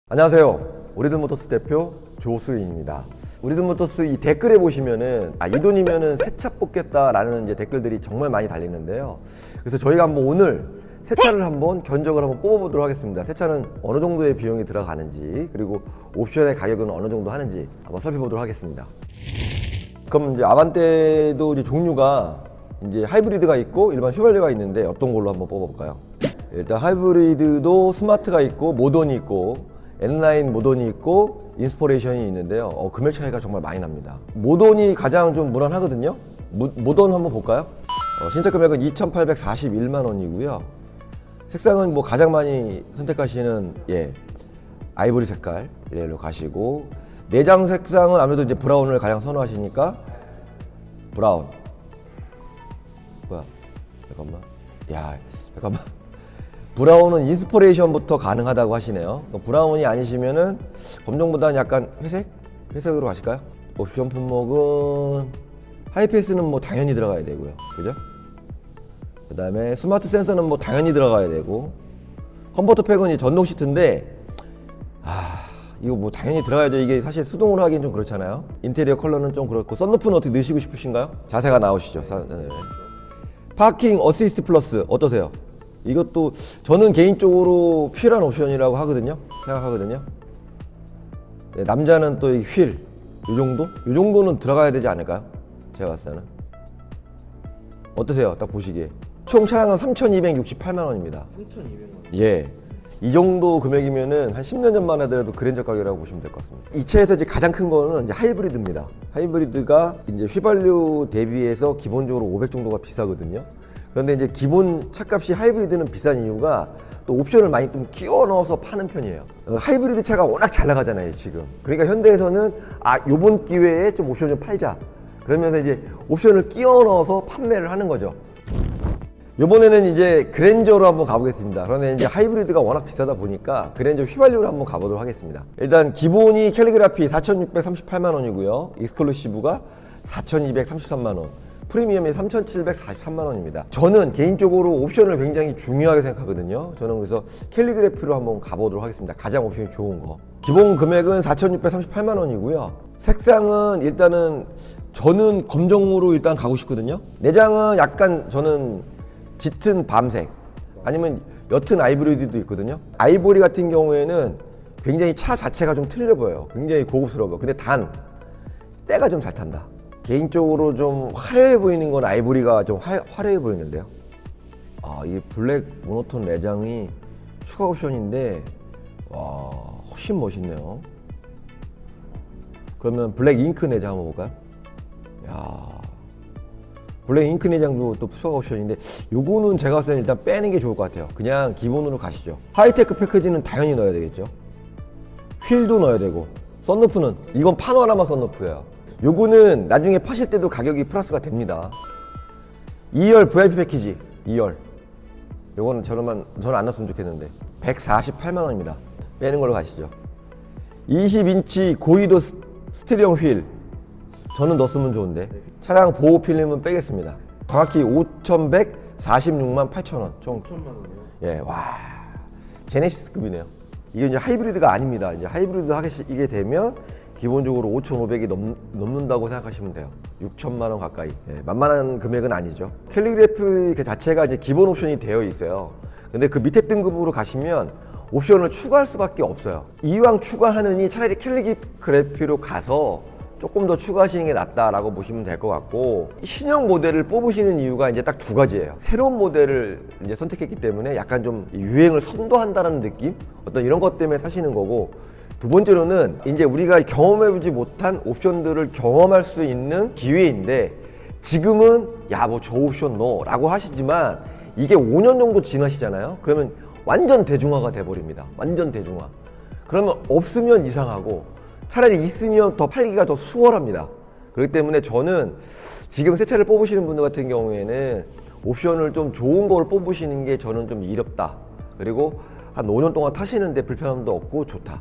안녕하세요. 오리든모터스 대표 조수인입니다. 오리든모터스 이 댓글에 보시면은 이 돈이면은 새 차 뽑겠다라는 이제 댓글들이 정말 많이 달리는데요. 그래서 저희가 한번 오늘 새 차를 한번 견적을 한번 뽑아보도록 하겠습니다. 새 차는 어느 정도의 비용이 들어가는지, 그리고 옵션의 가격은 어느 정도 하는지 한번 살펴보도록 하겠습니다. 그럼 이제 아반떼도 이제 종류가 이제 하이브리드가 있고 일반 휘발유가 있는데 어떤 걸로 한번 뽑아볼까요? 일단 하이브리드도 스마트가 있고 모던이 있고 N9 모던이 있고 인스퍼레이션이 있는데요. 금액 차이가 정말 많이 납니다. 모던이 가장 좀 무난하거든요. 모던 한번 볼까요? 신차 금액은 2,841만 원이고요. 색상은 뭐 가장 많이 선택하시는 아이보리 색깔 로 가시고, 내장 색상은 아무래도 이제 브라운을 가장 선호하시니까 브라운. 뭐야? 잠깐만. 브라운은 인스퍼레이션부터 가능하다고 하시네요. 브라운이 아니시면은 검정보다는 약간 회색으로 가실까요? 옵션 품목은 하이패스는 뭐 당연히 들어가야 되고요. 그죠? 그 다음에 스마트 센서는 뭐 당연히 들어가야 되고, 컴포트 팩은 이 전동 시트인데 이거 뭐 당연히 들어가야죠. 이게 사실 수동으로 하기엔 좀 그렇잖아요. 인테리어 컬러는 좀 그렇고, 썬루프는 어떻게 넣으시고 싶으신가요? 자세가 나오시죠. 네. 파킹 어시스트 플러스 어떠세요? 이것도 저는 개인적으로 필요한 옵션이라고 생각하거든요. 네, 남자는 또 이 휠, 이 정도는 들어가야 되지 않을까요? 제가 봤을 때는. 어떠세요? 딱 보시기에. 총 차량은 3,268만 원입니다. 3,200만 원? 이 정도 금액이면은 한 10년 전만 하더라도 그랜저 가격이라고 보시면 될 것 같습니다. 이 차에서 이제 가장 큰 거는 이제 하이브리드입니다. 하이브리드가 이제 휘발유 대비해서 기본적으로 500 정도가 비싸거든요. 그런데 이제 기본 차값이 하이브리드는 비싼 이유가 또 옵션을 많이 좀 끼워 넣어서 파는 편이에요. 하이브리드 차가 워낙 잘 나가잖아요, 지금. 그러니까 현대에서는 요번 기회에 좀 옵션을 좀 팔자. 그러면서 이제 옵션을 끼워 넣어서 판매를 하는 거죠. 이번에는 이제 그랜저로 한번 가보겠습니다. 그런데 이제 하이브리드가 워낙 비싸다 보니까 그랜저 휘발유로 한번 가보도록 하겠습니다. 일단 기본이 캘리그라피 4,638만 원이고요. 익스클루시브가 4,233만 원. 프리미엄이 3,743만 원입니다. 저는 개인적으로 옵션을 굉장히 중요하게 생각하거든요. 저는 그래서 캘리그래피로 한번 가보도록 하겠습니다. 가장 옵션이 좋은 거. 기본 금액은 4,638만 원이고요. 색상은 일단은 저는 검정으로 일단 가고 싶거든요. 내장은 약간 저는 짙은 밤색 아니면 옅은 아이보리도 있거든요. 아이보리 같은 경우에는 굉장히 차 자체가 좀 틀려 보여요. 굉장히 고급스러워요. 근데 단 때가 좀 잘 탄다. 개인적으로 좀 화려해 보이는 건 아이보리가 좀 화려해 보이는데요. 이 블랙 모노톤 내장이 추가 옵션인데 훨씬 멋있네요. 그러면 블랙 잉크 내장 한번 볼까요? 블랙 잉크 내장도 또 추가 옵션인데, 요거는 제가 봤을 때는 일단 빼는 게 좋을 것 같아요. 그냥 기본으로 가시죠. 하이테크 패키지는 당연히 넣어야 되겠죠. 휠도 넣어야 되고, 썬루프는 이건 파노라마 썬루프예요. 요거는 나중에 파실 때도 가격이 플러스가 됩니다. 2열 VIP 패키지 2열, 요거는 저는 안 넣었으면 좋겠는데 148만 원입니다. 빼는 걸로 가시죠. 20인치 고이도 스티리형 휠, 저는 넣었으면 좋은데 차량 보호 필름은 빼겠습니다. 정확히 5,146만 8천 원. 총 5천만 원이요? 제네시스급이네요. 이게 이제 하이브리드가 아닙니다. 이제 하이브리드 하게 되면 기본적으로 5,500이 넘는다고 생각하시면 돼요. 6천만 원 가까이. 만만한 금액은 아니죠. 캘리그래피 그 자체가 이제 기본 옵션이 되어 있어요. 근데 그 밑에 등급으로 가시면 옵션을 추가할 수밖에 없어요. 이왕 추가하느니 차라리 캘리그래피로 가서 조금 더 추가하시는 게 낫다라고 보시면 될 것 같고, 신형 모델을 뽑으시는 이유가 이제 딱 두 가지예요. 새로운 모델을 이제 선택했기 때문에 약간 좀 유행을 선도한다는 느낌? 어떤 이런 것 때문에 사시는 거고, 두 번째로는 이제 우리가 경험해보지 못한 옵션들을 경험할 수 있는 기회인데, 지금은 뭐 저 옵션 넣어 라고 하시지만 이게 5년 정도 지나시잖아요. 그러면 완전 대중화가 돼버립니다. 완전 대중화. 그러면 없으면 이상하고, 차라리 있으면 더 팔기가 더 수월합니다. 그렇기 때문에 저는 지금 새 차를 뽑으시는 분들 같은 경우에는 옵션을 좀 좋은 거를 뽑으시는 게 저는 좀 이롭다. 그리고 한 5년 동안 타시는데 불편함도 없고 좋다.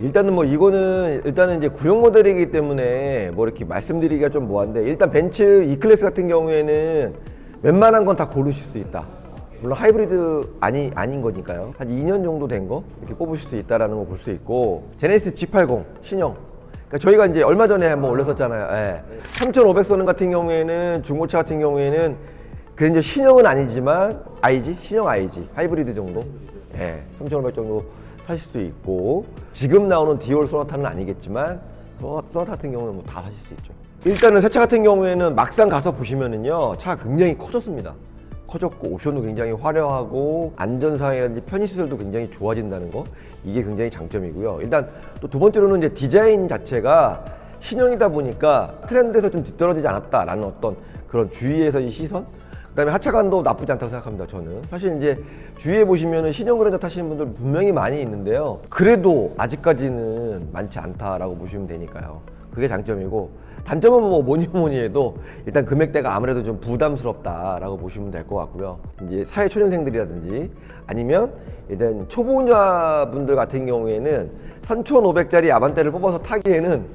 일단은 뭐 이거는 일단은 이제 구형 모델이기 때문에 뭐 이렇게 말씀드리기가 좀 뭐한데, 일단 벤츠 E클래스 같은 경우에는 웬만한 건 다 고르실 수 있다. 물론 하이브리드 아닌 거니까요. 한 2년 정도 된 거 이렇게 뽑으실 수 있다라는 거 볼 수 있고, 제네시스 G80 신형. 그러니까 저희가 이제 얼마 전에 한번 올렸었잖아요. 예. 3,500선 같은 경우에는, 중고차 같은 경우에는 그 이제 신형은 아니지만 신형 IG 하이브리드 정도, 3,500 정도 사실 수 있고, 지금 나오는 디올 소나타는 아니겠지만 소나타 같은 경우는 뭐 다 사실 수 있죠. 일단은 새 차 같은 경우에는 막상 가서 보시면은요, 차가 굉장히 커졌습니다. 커졌고 옵션도 굉장히 화려하고 안전상이라든지 편의시설도 굉장히 좋아진다는 거, 이게 굉장히 장점이고요. 일단 또 두 번째로는 이제 디자인 자체가 신형이다 보니까 트렌드에서 좀 뒤떨어지지 않았다라는 어떤 그런 주위에서의 시선, 그다음에 하차감도 나쁘지 않다고 생각합니다. 저는 사실 이제 주위에 보시면은 신형 그랜저 타시는 분들 분명히 많이 있는데요, 그래도 아직까지는 많지 않다라고 보시면 되니까요. 그게 장점이고, 단점은 뭐 뭐니 해도 일단 금액대가 아무래도 좀 부담스럽다라고 보시면 될 것 같고요. 이제 사회 초년생들이라든지 아니면 일단 초보자분들 같은 경우에는 3,500짜리 아반떼를 뽑아서 타기에는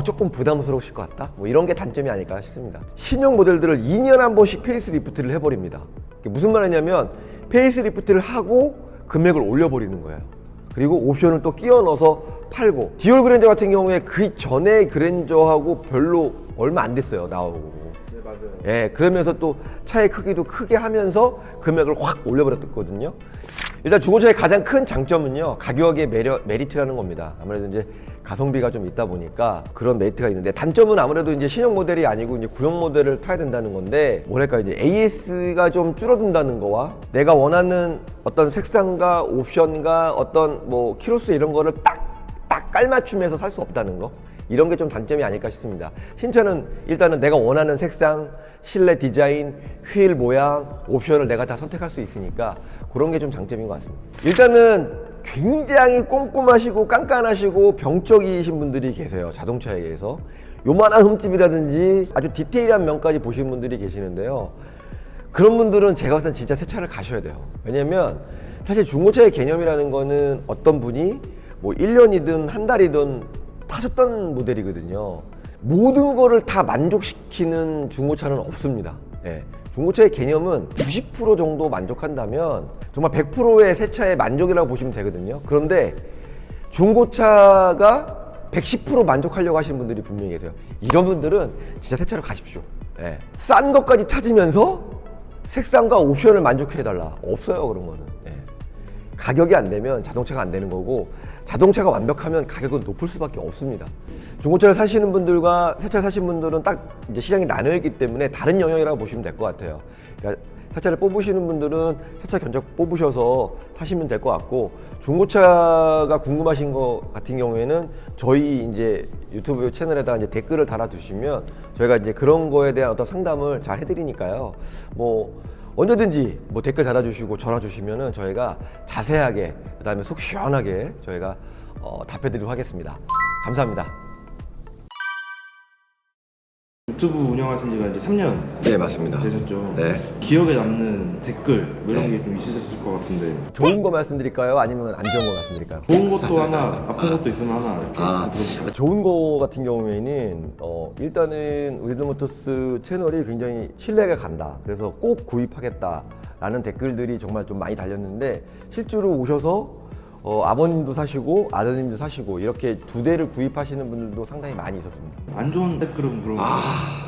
조금 부담스러우실 것 같다, 뭐 이런 게 단점이 아닐까 싶습니다. 신형 모델들을 2년에 한 번씩 페이스리프트를 해버립니다. 이게 무슨 말이냐면 페이스리프트를 하고 금액을 올려버리는 거예요. 그리고 옵션을 또 끼워 넣어서 팔고, 디올 그랜저 같은 경우에 그 전에 그랜저하고 별로 얼마 안 됐어요, 나오고. 네, 맞아요. 예, 그러면서 또 차의 크기도 크게 하면서 금액을 확 올려버렸거든요. 일단 중고차의 가장 큰 장점은요, 가격의 메리트라는 겁니다. 아무래도 이제 가성비가 좀 있다 보니까 그런 메리트가 있는데, 단점은 아무래도 이제 신형 모델이 아니고 이제 구형 모델을 타야 된다는 건데, 뭐랄까 이제 AS가 좀 줄어든다는 거와 내가 원하는 어떤 색상과 옵션과 어떤 뭐 키로수 이런 거를 딱 깔맞춤해서 살 수 없다는 거, 이런 게 좀 단점이 아닐까 싶습니다. 신차는 일단은 내가 원하는 색상, 실내 디자인, 휠 모양, 옵션을 내가 다 선택할 수 있으니까 그런 게 좀 장점인 것 같습니다. 일단은 굉장히 꼼꼼하시고 깐깐하시고 병적이신 분들이 계세요, 자동차에 대해서. 요만한 흠집이라든지 아주 디테일한 면까지 보시는 분들이 계시는데요, 그런 분들은 제가 봤을 때 진짜 새 차를 가셔야 돼요. 왜냐면 사실 중고차의 개념이라는 거는 어떤 분이 뭐 1년이든 한 달이든 타셨던 모델이거든요. 모든 거를 다 만족시키는 중고차는 없습니다. 중고차의 개념은 90% 정도 만족한다면 정말 100%의 새 차의 만족이라고 보시면 되거든요. 그런데 중고차가 110% 만족하려고 하시는 분들이 분명히 계세요. 이런 분들은 진짜 새 차로 가십시오. 싼 것까지 찾으면서 색상과 옵션을 만족해달라, 없어요, 그런 거는. 가격이 안 되면 자동차가 안 되는 거고, 자동차가 완벽하면 가격은 높을 수밖에 없습니다. 중고차를 사시는 분들과 새 차를 사시는 분들은 딱 이제 시장이 나뉘어 있기 때문에 다른 영역이라고 보시면 될 것 같아요. 그러니까 새 차를 뽑으시는 분들은 새 차 견적 뽑으셔서 타시면 될 것 같고, 중고차가 궁금하신 거 같은 경우에는 저희 이제 유튜브 채널에다가 이제 댓글을 달아주시면 저희가 이제 그런 거에 대한 어떤 상담을 잘 해드리니까요. 뭐 언제든지 뭐 댓글 달아주시고 전화 주시면은 저희가 자세하게, 그 다음에 속 시원하게 저희가 답해드리도록 하겠습니다. 감사합니다. 유튜브 운영하신 지가 이제 3년 네, 맞습니다. 되셨죠? 네. 기억에 남는 댓글 뭐 이런 네. 게 좀 있으셨을 것 같은데, 좋은 거 말씀드릴까요? 아니면 안 좋은 거 말씀드릴까요? 좋은 것도 하나, 나쁜 것도 있으면 하나 이렇게 들어볼게요. 좋은 거 같은 경우에는 일단은 우리들모터스 채널이 굉장히 신뢰가 간다, 그래서 꼭 구입하겠다라는 댓글들이 정말 좀 많이 달렸는데, 실제로 오셔서 아버님도 사시고 아드님도 사시고 이렇게 두 대를 구입하시는 분들도 상당히 많이 있었습니다. 안 좋은 댓글은 그럼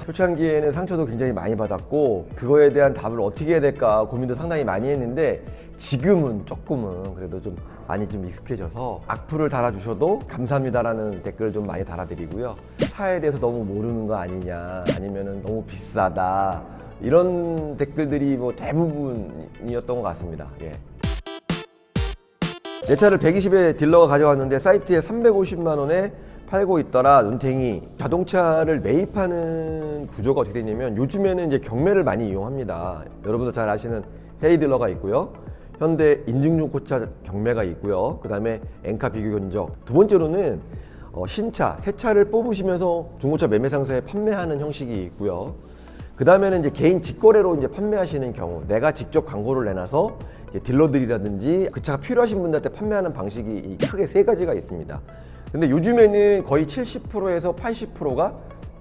초창기에는 상처도 굉장히 많이 받았고, 그거에 대한 답을 어떻게 해야 될까 고민도 상당히 많이 했는데, 지금은 조금은 그래도 좀 많이 좀 익숙해져서 악플을 달아주셔도 감사합니다라는 댓글을 좀 많이 달아드리고요. 차에 대해서 너무 모르는 거 아니냐, 아니면은 너무 비싸다, 이런 댓글들이 뭐 대부분이었던 것 같습니다. 내 차를 120에 딜러가 가져왔는데 사이트에 350만 원에 팔고 있더라, 눈탱이. 자동차를 매입하는 구조가 어떻게 되냐면, 요즘에는 이제 경매를 많이 이용합니다. 여러분도 잘 아시는 헤이딜러가 있고요, 현대 인증중고차 경매가 있고요, 그 다음에 엔카 비교 견적. 두 번째로는 신차, 새 차를 뽑으시면서 중고차 매매상사에 판매하는 형식이 있고요. 그 다음에는 이제 개인 직거래로 이제 판매하시는 경우, 내가 직접 광고를 내놔서 딜러들이라든지 그 차가 필요하신 분들한테 판매하는 방식이 크게 세 가지가 있습니다. 근데 요즘에는 거의 70%에서 80%가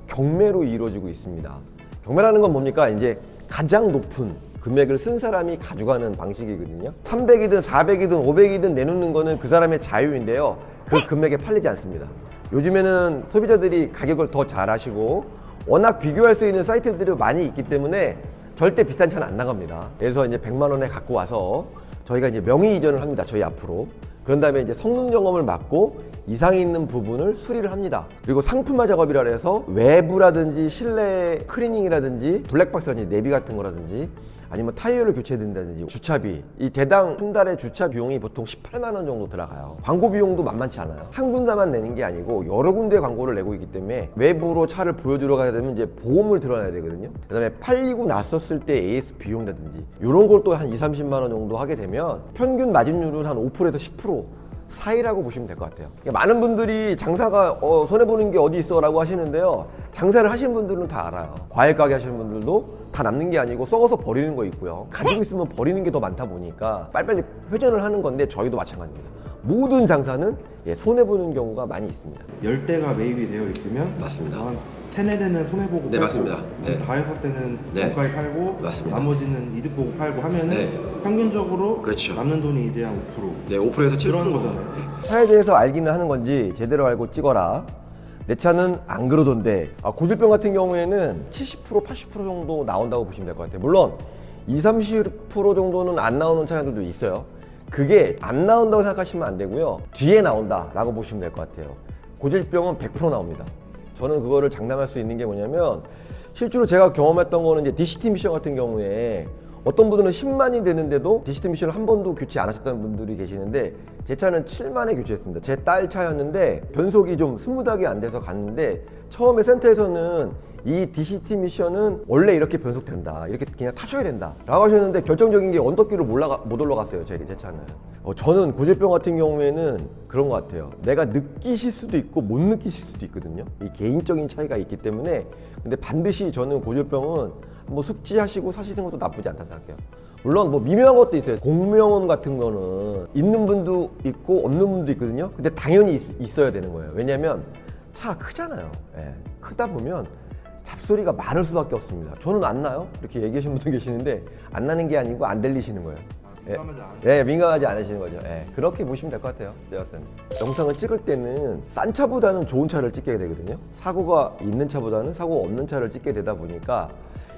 경매로 이루어지고 있습니다. 경매라는 건 뭡니까? 이제 가장 높은 금액을 쓴 사람이 가져가는 방식이거든요. 300이든 400이든 500이든 내놓는 거는 그 사람의 자유인데요. 그 금액에 팔리지 않습니다. 요즘에는 소비자들이 가격을 더 잘 아시고 워낙 비교할 수 있는 사이트들이 많이 있기 때문에 절대 비싼 차는 안 나갑니다. 그래서 이제 100만 원에 갖고 와서 저희가 이제 명의 이전을 합니다. 저희 앞으로. 그런 다음에 이제 성능 점검을 받고 이상이 있는 부분을 수리를 합니다. 그리고 상품화 작업이라 해서 외부라든지 실내 클리닝이라든지 블랙박스라든지 내비 같은 거라든지 아니면 타이어를 교체해야 된다든지 주차비, 이 대당 한 달에 주차 비용이 보통 18만 원 정도 들어가요. 광고 비용도 만만치 않아요. 한 군데만 내는 게 아니고 여러 군데 광고를 내고 있기 때문에 외부로 차를 보여주러 가야 되면 이제 보험을 들어놔야 되거든요. 그 다음에 팔리고 났었을 때 AS 비용이라든지 이런 걸 또 한 20-30만 원 정도 하게 되면 평균 마진율은 한 5%에서 10% 사이라고 보시면 될 것 같아요. 많은 분들이 장사가 손해보는 게 어디 있어 라고 하시는데요. 장사를 하시는 분들은 다 알아요. 과일 가게 하시는 분들도 다 남는 게 아니고 썩어서 버리는 거 있고요. 가지고 있으면 버리는 게 더 많다 보니까 빨리빨리 회전을 하는 건데 저희도 마찬가지입니다. 모든 장사는 손해보는 경우가 많이 있습니다. 10대가 매입이 되어 있으면 맞습니다. 한 3-4대는 손해보고 네, 팔고 맞습니다. 네. 다 6대는 네. 원가에 팔고 맞습니다. 나머지는 이득 보고 팔고 하면은 네. 평균적으로 그렇죠. 남는 돈이 이제 한 5%. 네, 5%에서 7% 그런 거잖아요. 차에 대해서 알기는 하는 건지 제대로 알고 찍어라. 내 차는 안 그러던데. 고질병 같은 경우에는 70%, 80% 정도 나온다고 보시면 될 것 같아요. 물론 20-30% 정도는 안 나오는 차량들도 있어요. 그게 안 나온다고 생각하시면 안 되고요. 뒤에 나온다라고 보시면 될 것 같아요. 고질병은 100% 나옵니다. 저는 그거를 장담할 수 있는 게 뭐냐면 실제로 제가 경험했던 거는 이제 DCT 미션 같은 경우에 어떤 분들은 10만이 되는데도 DCT 미션을 한 번도 교체 안 하셨다는 분들이 계시는데 제 차는 7만에 교체했습니다. 제 딸 차였는데 변속이 좀 스무드하게 안 돼서 갔는데 처음에 센터에서는 이 DCT 미션은 원래 이렇게 변속된다. 이렇게 그냥 타셔야 된다. 라고 하셨는데 결정적인 게 언덕길을 못 올라갔어요. 제 차는. 저는 고질병 같은 경우에는 그런 것 같아요. 내가 느끼실 수도 있고 못 느끼실 수도 있거든요. 이 개인적인 차이가 있기 때문에 근데 반드시 저는 고질병은 뭐 숙지하시고 사시는 것도 나쁘지 않다고 생각해요. 물론 뭐 미묘한 것도 있어요. 공명음 같은 거는 있는 분도 있고 없는 분도 있거든요. 근데 당연히 있어야 되는 거예요. 왜냐면 차가 크잖아요. 예. 크다 보면 잡소리가 많을 수밖에 없습니다. 저는 안 나요? 이렇게 얘기하시는 분도 계시는데 안 나는 게 아니고 안 들리시는 거예요. 민감하지 않으시는 거죠. 예, 그렇게 보시면 될 것 같아요. 제가 봤을 때는. 영상을 찍을 때는 싼 차보다는 좋은 차를 찍게 되거든요. 사고가 있는 차보다는 사고가 없는 차를 찍게 되다 보니까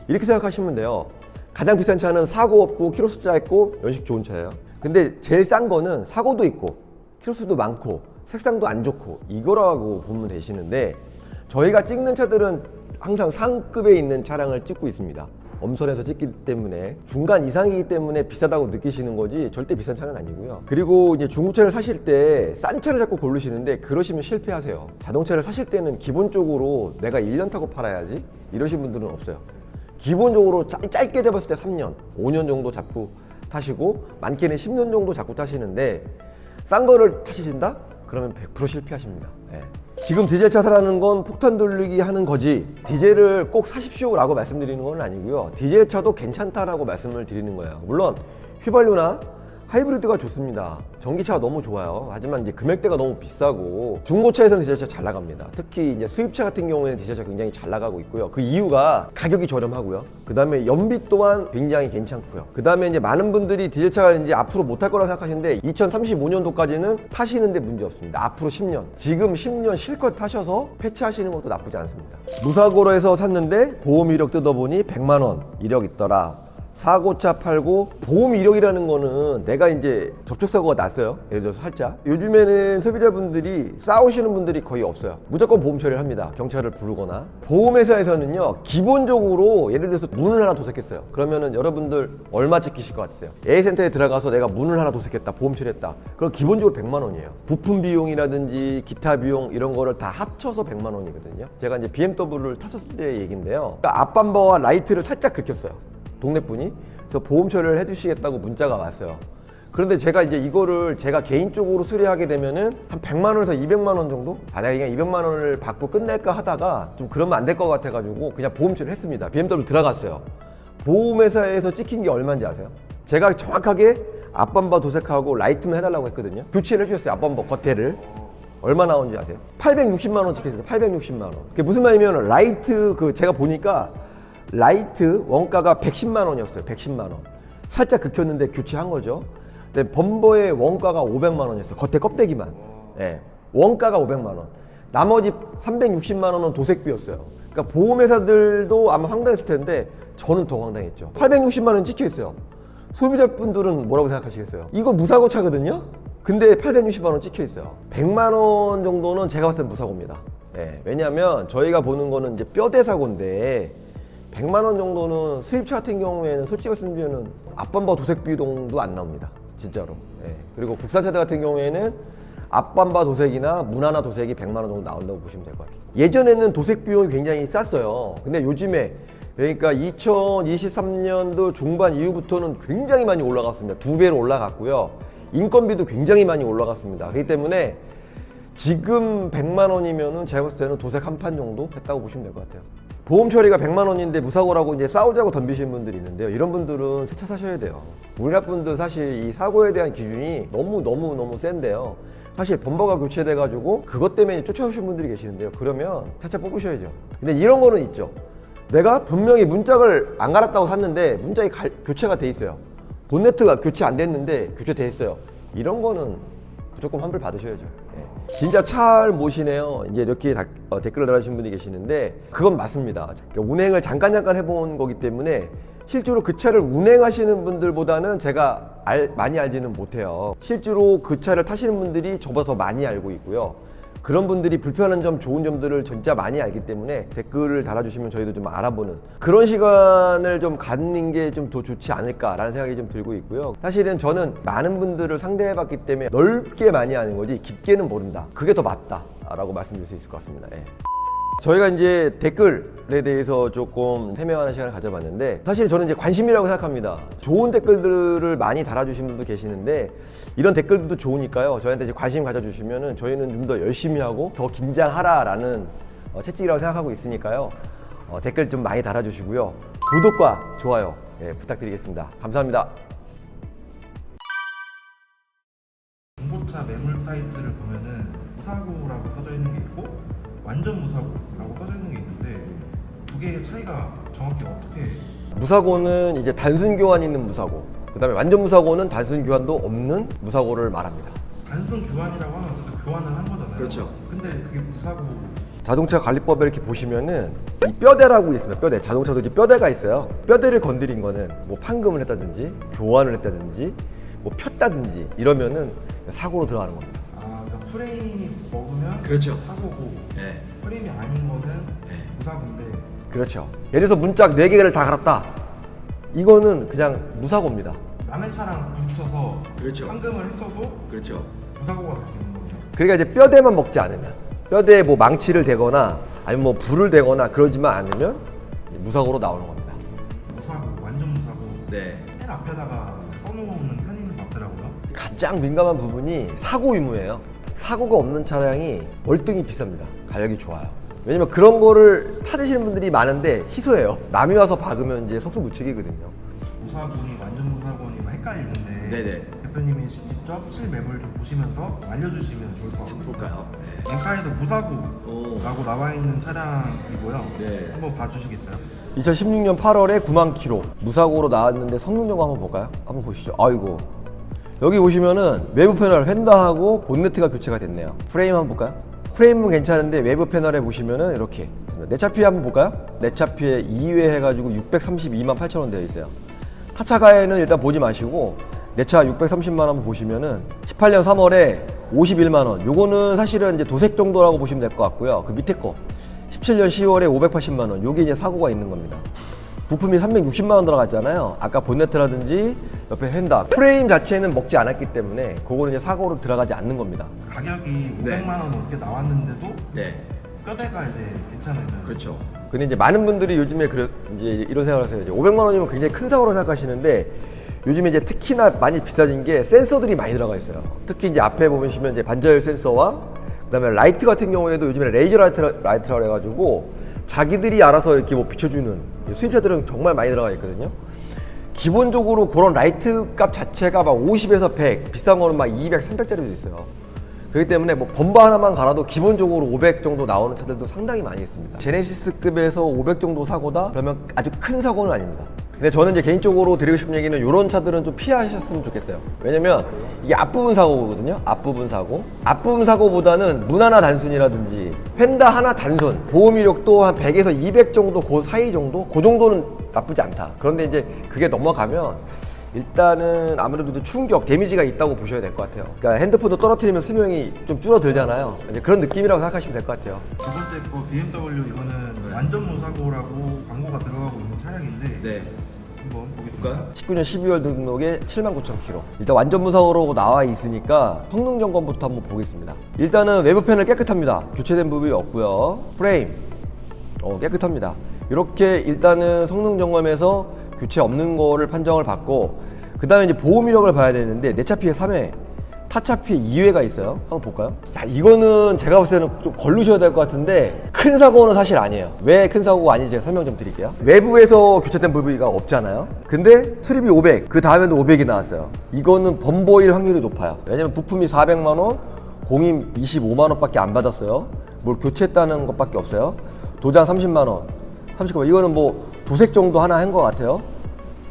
이렇게 생각하시면 돼요. 가장 비싼 차는 사고 없고 키로수 짧고 연식 좋은 차예요. 근데 제일 싼 거는 사고도 있고 키로수도 많고 색상도 안 좋고 이거라고 보면 되시는데 저희가 찍는 차들은 항상 상급에 있는 차량을 찍고 있습니다. 엄선해서 찍기 때문에 중간 이상이기 때문에 비싸다고 느끼시는 거지 절대 비싼 차는 아니고요. 그리고 이제 중고차를 사실 때 싼 차를 자꾸 고르시는데 그러시면 실패하세요. 자동차를 사실 때는 기본적으로 내가 1년 타고 팔아야지 이러신 분들은 없어요. 기본적으로 짧게 잡았을 때 3년, 5년 정도 잡고 타시고 많게는 10년 정도 잡고 타시는데 싼 거를 타시신다? 그러면 100% 실패하십니다. 예. 지금 디젤차 사라는 건 폭탄 돌리기 하는 거지 디젤을 꼭 사십시오라고 말씀드리는 건 아니고요. 디젤차도 괜찮다라고 말씀을 드리는 거예요. 물론 휘발유나 하이브리드가 좋습니다. 전기차가 너무 좋아요. 하지만 이제 금액대가 너무 비싸고 중고차에서는 디젤차 잘 나갑니다. 특히 이제 수입차 같은 경우에는 디젤차 굉장히 잘 나가고 있고요. 그 이유가 가격이 저렴하고요. 그 다음에 연비 또한 굉장히 괜찮고요. 그 다음에 이제 많은 분들이 디젤차가 이제 앞으로 못할 거라고 생각하시는데 2035년도까지는 타시는데 문제 없습니다. 앞으로 10년. 지금 10년 실컷 타셔서 폐차하시는 것도 나쁘지 않습니다. 무사고로 해서 샀는데 보험 이력 뜯어보니 100만 원 이력 있더라. 사고차 팔고 보험 이력이라는 거는 내가 이제 접촉사고가 났어요. 예를 들어서 살짝. 요즘에는 소비자분들이 싸우시는 분들이 거의 없어요. 무조건 보험 처리를 합니다. 경찰을 부르거나. 보험회사에서는요, 기본적으로 예를 들어서 문을 하나 도색했어요. 그러면은 여러분들 얼마 찍히실 것 같으세요? A센터에 들어가서 내가 문을 하나 도색했다, 보험 처리했다. 그럼 기본적으로 100만 원이에요. 부품 비용이라든지 기타 비용 이런 거를 다 합쳐서 100만 원이거든요. 제가 이제 BMW를 탔었을 때 얘기인데요. 그러니까 앞범버와 라이트를 살짝 긁혔어요. 동네 분이. 그래서 보험 처리를 해주시겠다고 문자가 왔어요. 그런데 제가 이제 이거를 제가 개인적으로 수리하게 되면은 한 100만 원에서 200만 원 정도? 내가 그냥 200만 원을 받고 끝낼까 하다가 좀 그러면 안 될 것 같아가지고 그냥 보험 처리를 했습니다. BMW 들어갔어요. 보험회사에서 찍힌 게 얼마인지 아세요? 제가 정확하게 앞범버 도색하고 라이트만 해달라고 했거든요. 교체를 해주셨어요. 앞범버 겉에를. 얼마 나오는지 아세요? 860만 원 찍혔어요. 860만 원. 그게 무슨 말이냐면 라이트 제가 보니까 라이트 원가가 110만 원이었어요. 110만 원. 살짝 긁혔는데 교체한 거죠. 근데 범버의 원가가 500만 원이었어요. 겉에 껍데기만. 예. 원가가 500만 원. 나머지 360만 원은 도색비였어요. 그러니까 보험회사들도 아마 황당했을 텐데 저는 더 황당했죠. 860만 원 찍혀 있어요. 소비자분들은 뭐라고 생각하시겠어요? 이거 무사고 차거든요? 근데 860만 원 찍혀 있어요. 100만 원 정도는 제가 봤을 때 무사고입니다. 예. 왜냐하면 저희가 보는 거는 이제 뼈대 사고인데 100만 원 정도는 수입차 같은 경우에는 솔직히 말씀드리면 앞범버 도색 비용도 안 나옵니다. 진짜로. 예. 그리고 국산차들 같은 경우에는 앞범버 도색이나 문화나 도색이 100만 원 정도 나온다고 보시면 될 것 같아요. 예전에는 도색 비용이 굉장히 쌌어요. 근데 요즘에 그러니까 2023년도 중반 이후부터는 굉장히 많이 올라갔습니다. 2배로 올라갔고요. 인건비도 굉장히 많이 올라갔습니다. 그렇기 때문에 지금 100만 원이면은 제가 봤을 때는 도색 한 판 정도 했다고 보시면 될 것 같아요. 보험 처리가 100만 원인데 무사고라고 이제 싸우자고 덤비시는 분들이 있는데요. 이런 분들은 새 차 사셔야 돼요. 우리나라 분들 사실 이 사고에 대한 기준이 너무 센데요. 사실 범버가 교체돼 가지고 그것 때문에 쫓아오신 분들이 계시는데요. 그러면 차차 뽑으셔야죠. 근데 이런 거는 있죠. 내가 분명히 문짝을 안 갈았다고 샀는데 문짝이 교체가 돼 있어요. 본네트가 교체 안 됐는데 교체돼 있어요. 이런 거는 무조건 환불 받으셔야죠. 예. 진짜 잘 모시네요. 이제 이렇게 댓글을 달아주신 분이 계시는데 그건 맞습니다. 그러니까 운행을 잠깐 해본 거기 때문에 실제로 그 차를 운행하시는 분들보다는 제가 많이 알지는 못해요. 실제로 그 차를 타시는 분들이 저보다 더 많이 알고 있고요. 그런 분들이 불편한 점, 좋은 점들을 진짜 많이 알기 때문에 댓글을 달아주시면 저희도 좀 알아보는 그런 시간을 좀 갖는 게 좀 더 좋지 않을까라는 생각이 좀 들고 있고요. 사실은 저는 많은 분들을 상대해봤기 때문에 넓게 많이 아는 거지 깊게는 모른다. 그게 더 맞다라고 말씀드릴 수 있을 것 같습니다. 예. 저희가 이제 댓글에 대해서 조금 해명하는 시간을 가져봤는데 사실 저는 이제 관심이라고 생각합니다. 좋은 댓글들을 많이 달아주신 분도 계시는데 이런 댓글들도 좋으니까요. 저희한테 이제 관심 가져주시면은 저희는 좀 더 열심히 하고 더 긴장하라라는 채찍이라고 생각하고 있으니까요. 댓글 좀 많이 달아주시고요. 구독과 좋아요 부탁드리겠습니다. 감사합니다. 중고차 매물 사이트를 보면은 무사고라고 써져 있는 게 있고 완전 무사고라고 써져 있는 게 있는데 두 개의 차이가 정확히 어떻게? 무사고는 이제 단순 교환이 있는 무사고, 그 다음에 완전 무사고는 단순 교환도 없는 무사고를 말합니다. 단순 교환이라고 하면 어쨌든 교환을 한 거잖아요. 그렇죠. 근데 그게 무사고. 자동차 관리법에 이렇게 보시면은 이 뼈대라고 있습니다. 뼈대. 자동차도 이제 뼈대가 있어요. 뼈대를 건드린 거는 뭐 판금을 했다든지 교환을 했다든지 뭐 폈다든지 이러면은 사고로 들어가는 겁니다. 아, 그러니까 프레임이 먹으면 그렇죠. 사고고 네. 프레임이 아닌 거는 네. 무사고인데. 그렇죠. 예를 들어서 문짝 4개를 다 갈았다. 이거는 그냥 무사고입니다. 남의 차랑 부딪혀서 그렇죠. 판금을 했어도 그렇죠. 무사고가 될 수 있는 거죠. 그러니까 이제 뼈대만 먹지 않으면, 뼈대에 뭐 망치를 대거나 아니면 뭐 불을 대거나 그러지만 않으면 무사고로 나오는 겁니다. 무사고, 완전 무사고. 네. 맨 앞에다가 써놓는 편인 것 같더라고요. 가장 민감한 부분이 사고 유무예요. 사고가 없는 차량이 월등히 비쌉니다. 가격이 좋아요. 왜냐면 그런 거를 찾으시는 분들이 많은데 희소해요. 남이 와서 박으면 이제 속수무책이거든요. 무사고니 완전 무사고니 막 헷갈리는데 네네. 대표님이 직접 실매물 좀 보시면서 알려주시면 좋을 것 같아요. 볼까요? 네. 앵카에서 무사고라고 나와 있는 차량이고요. 네. 한번 봐주시겠어요? 2016년 8월에 9만 킬로 무사고로 나왔는데 성능 점검 한번 볼까요? 한번 보시죠. 아이고, 여기 보시면은 외부 패널 휀다하고 본네트가 교체가 됐네요. 프레임 한번 볼까요? 프레임은 괜찮은데 외부 패널에 보시면은 이렇게 내차피해 한번 볼까요? 내차피해 2회 해가지고 632만 8천 원 되어 있어요. 타차가에는 일단 보지 마시고 내차 630만 원 한번 보시면은 18년 3월에 51만 원. 요거는 사실은 이제 도색 정도라고 보시면 될 것 같고요. 그 밑에 거 17년 10월에 580만 원. 요게 이제 사고가 있는 겁니다. 부품이 360만 원 들어갔잖아요. 아까 본네트라든지 옆에 휀다. 프레임 자체는 먹지 않았기 때문에 그거는 이제 사고로 들어가지 않는 겁니다. 가격이 네. 500만 원 넘게 나왔는데도 네. 뼈대가 이제 괜찮으면. 그렇죠. 근데 이제 많은 분들이 요즘에 이제 이런 생각을 하세요. 이제 500만 원이면 굉장히 큰 사고로 생각하시는데 요즘에 이제 특히나 많이 비싸진 게 센서들이 많이 들어가 있어요. 특히 이제 앞에 보시면 이제 반자율 센서와 그다음에 라이트 같은 경우에도 요즘에 레이저 라이트라고 해가지고 자기들이 알아서 이렇게 뭐 비춰주는 수입차들은 정말 많이 들어가 있거든요. 기본적으로 그런 라이트 값 자체가 막 50에서 100, 비싼 거는 막 200, 300짜리도 있어요. 그렇기 때문에 뭐 범버 하나만 갈아도 기본적으로 500 정도 나오는 차들도 상당히 많이 있습니다. 제네시스급에서 500 정도 사고다? 그러면 아주 큰 사고는 아닙니다. 근데 저는 이제 개인적으로 드리고 싶은 얘기는 이런 차들은 좀 피하셨으면 좋겠어요. 왜냐면 이게 앞부분 사고거든요. 앞부분 사고. 앞부분 사고보다는 문 하나 단순이라든지 휀다 하나 단순, 보험 이력도 한 100에서 200 정도 그 사이 정도? 그 정도는 나쁘지 않다. 그런데 이제 그게 넘어가면 일단은 아무래도 충격, 데미지가 있다고 보셔야 될 것 같아요. 그러니까 핸드폰도 떨어뜨리면 수명이 좀 줄어들잖아요. 이제 그런 느낌이라고 생각하시면 될 것 같아요. 두 번째 거 BMW 이거는 완전 무사고라고 광고가 들어가고 있는 차량인데 네. 한번 보겠습니다. 19년 12월 등록에 79,000km. 일단 완전 무사고로 나와 있으니까 성능 점검부터 한번 보겠습니다. 일단은 외부 패널 깨끗합니다. 교체된 부분이 없고요. 프레임 깨끗합니다. 이렇게 일단은 성능 점검에서 교체 없는 거를 판정을 받고, 그 다음에 이제 보험 이력을 봐야 되는데 내 차 피해 3회, 타차 피해 2회가 있어요. 한번 볼까요? 야, 이거는 제가 봤을 때는 좀 걸르셔야 될 것 같은데 큰 사고는 사실 아니에요. 왜 큰 사고가 아닌지 제가 설명 좀 드릴게요. 외부에서 교체된 부위가 없잖아요. 근데 수리비 500, 그 다음에도 500이 나왔어요. 이거는 범보일 확률이 높아요. 왜냐면 부품이 400만 원, 공임 25만 원밖에 안 받았어요. 뭘 교체했다는 것밖에 없어요. 도장 30만 원, 30만 원. 이거는 뭐 도색 정도 하나 한 것 같아요.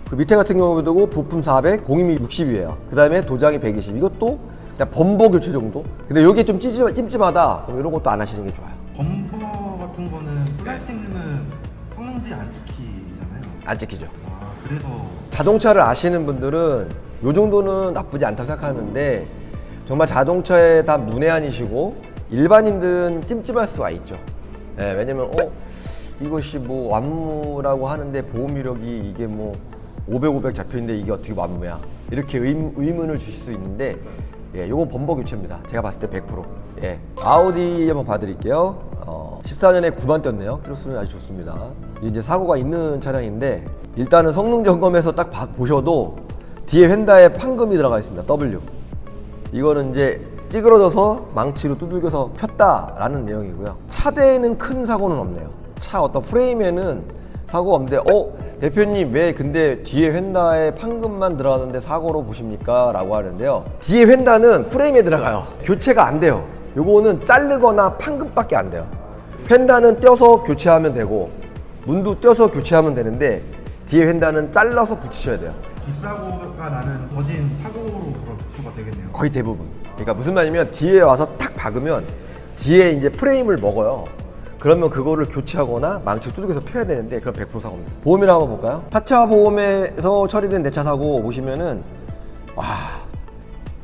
그 밑에 같은 경우도 부품 400, 공임이 60이에요. 그 다음에 도장이 120. 이것도 그냥 범버 교체 정도? 근데 여기 좀 찜찜하다. 그럼 이런 것도 안 하시는 게 좋아요. 범버 같은 거는 플라스틱은 성능지 안 지키잖아요. 안 찍히죠. 아, 그래서 자동차를 아시는 분들은 이 정도는 나쁘지 않다고 생각하는데, 정말 자동차에 다 문외한이시고 일반인들은 찜찜할 수가 있죠. 네, 왜냐면 이것이 뭐 완무라고 하는데 보험 이력이 이게 뭐 500 잡혀있는데 이게 어떻게 완무야, 이렇게 의문을 주실 수 있는데, 예, 요건 범버 교체입니다. 제가 봤을 때 100%. 예, 아우디 한번 봐드릴게요. 14년에 9만 떴네요. 키로수는 아주 좋습니다. 이제 사고가 있는 차량인데, 일단은 성능 점검에서 딱 보셔도 뒤에 휀다에 판금이 들어가 있습니다. W. 이거는 이제 찌그러져서 망치로 두들겨서 폈다라는 내용이고요. 차대에는 큰 사고는 없네요. 차 어떤 프레임에는 사고가 없는데, 대표님 왜 근데 뒤에 휀다에 판금만 들어가는데 사고로 보십니까? 라고 하는데요. 뒤에 휀다는 프레임에 들어가요. 교체가 안 돼요. 요거는 자르거나 판금밖에 안 돼요. 휀다는 떼어서 교체하면 되고, 문도 떼어서 교체하면 되는데, 뒤에 휀다는 잘라서 붙이셔야 돼요. 뒷사고가 나는 거진 사고로 그런 수가 되겠네요. 거의 대부분. 그러니까 무슨 말이냐면 뒤에 와서 탁 박으면 뒤에 이제 프레임을 먹어요. 그러면 그거를 교체하거나 망치로 두들겨서 펴야 되는데, 그럼 100% 사고입니다. 보험이라 한번 볼까요? 타차 보험에서 처리된 내 차 사고 보시면은, 와,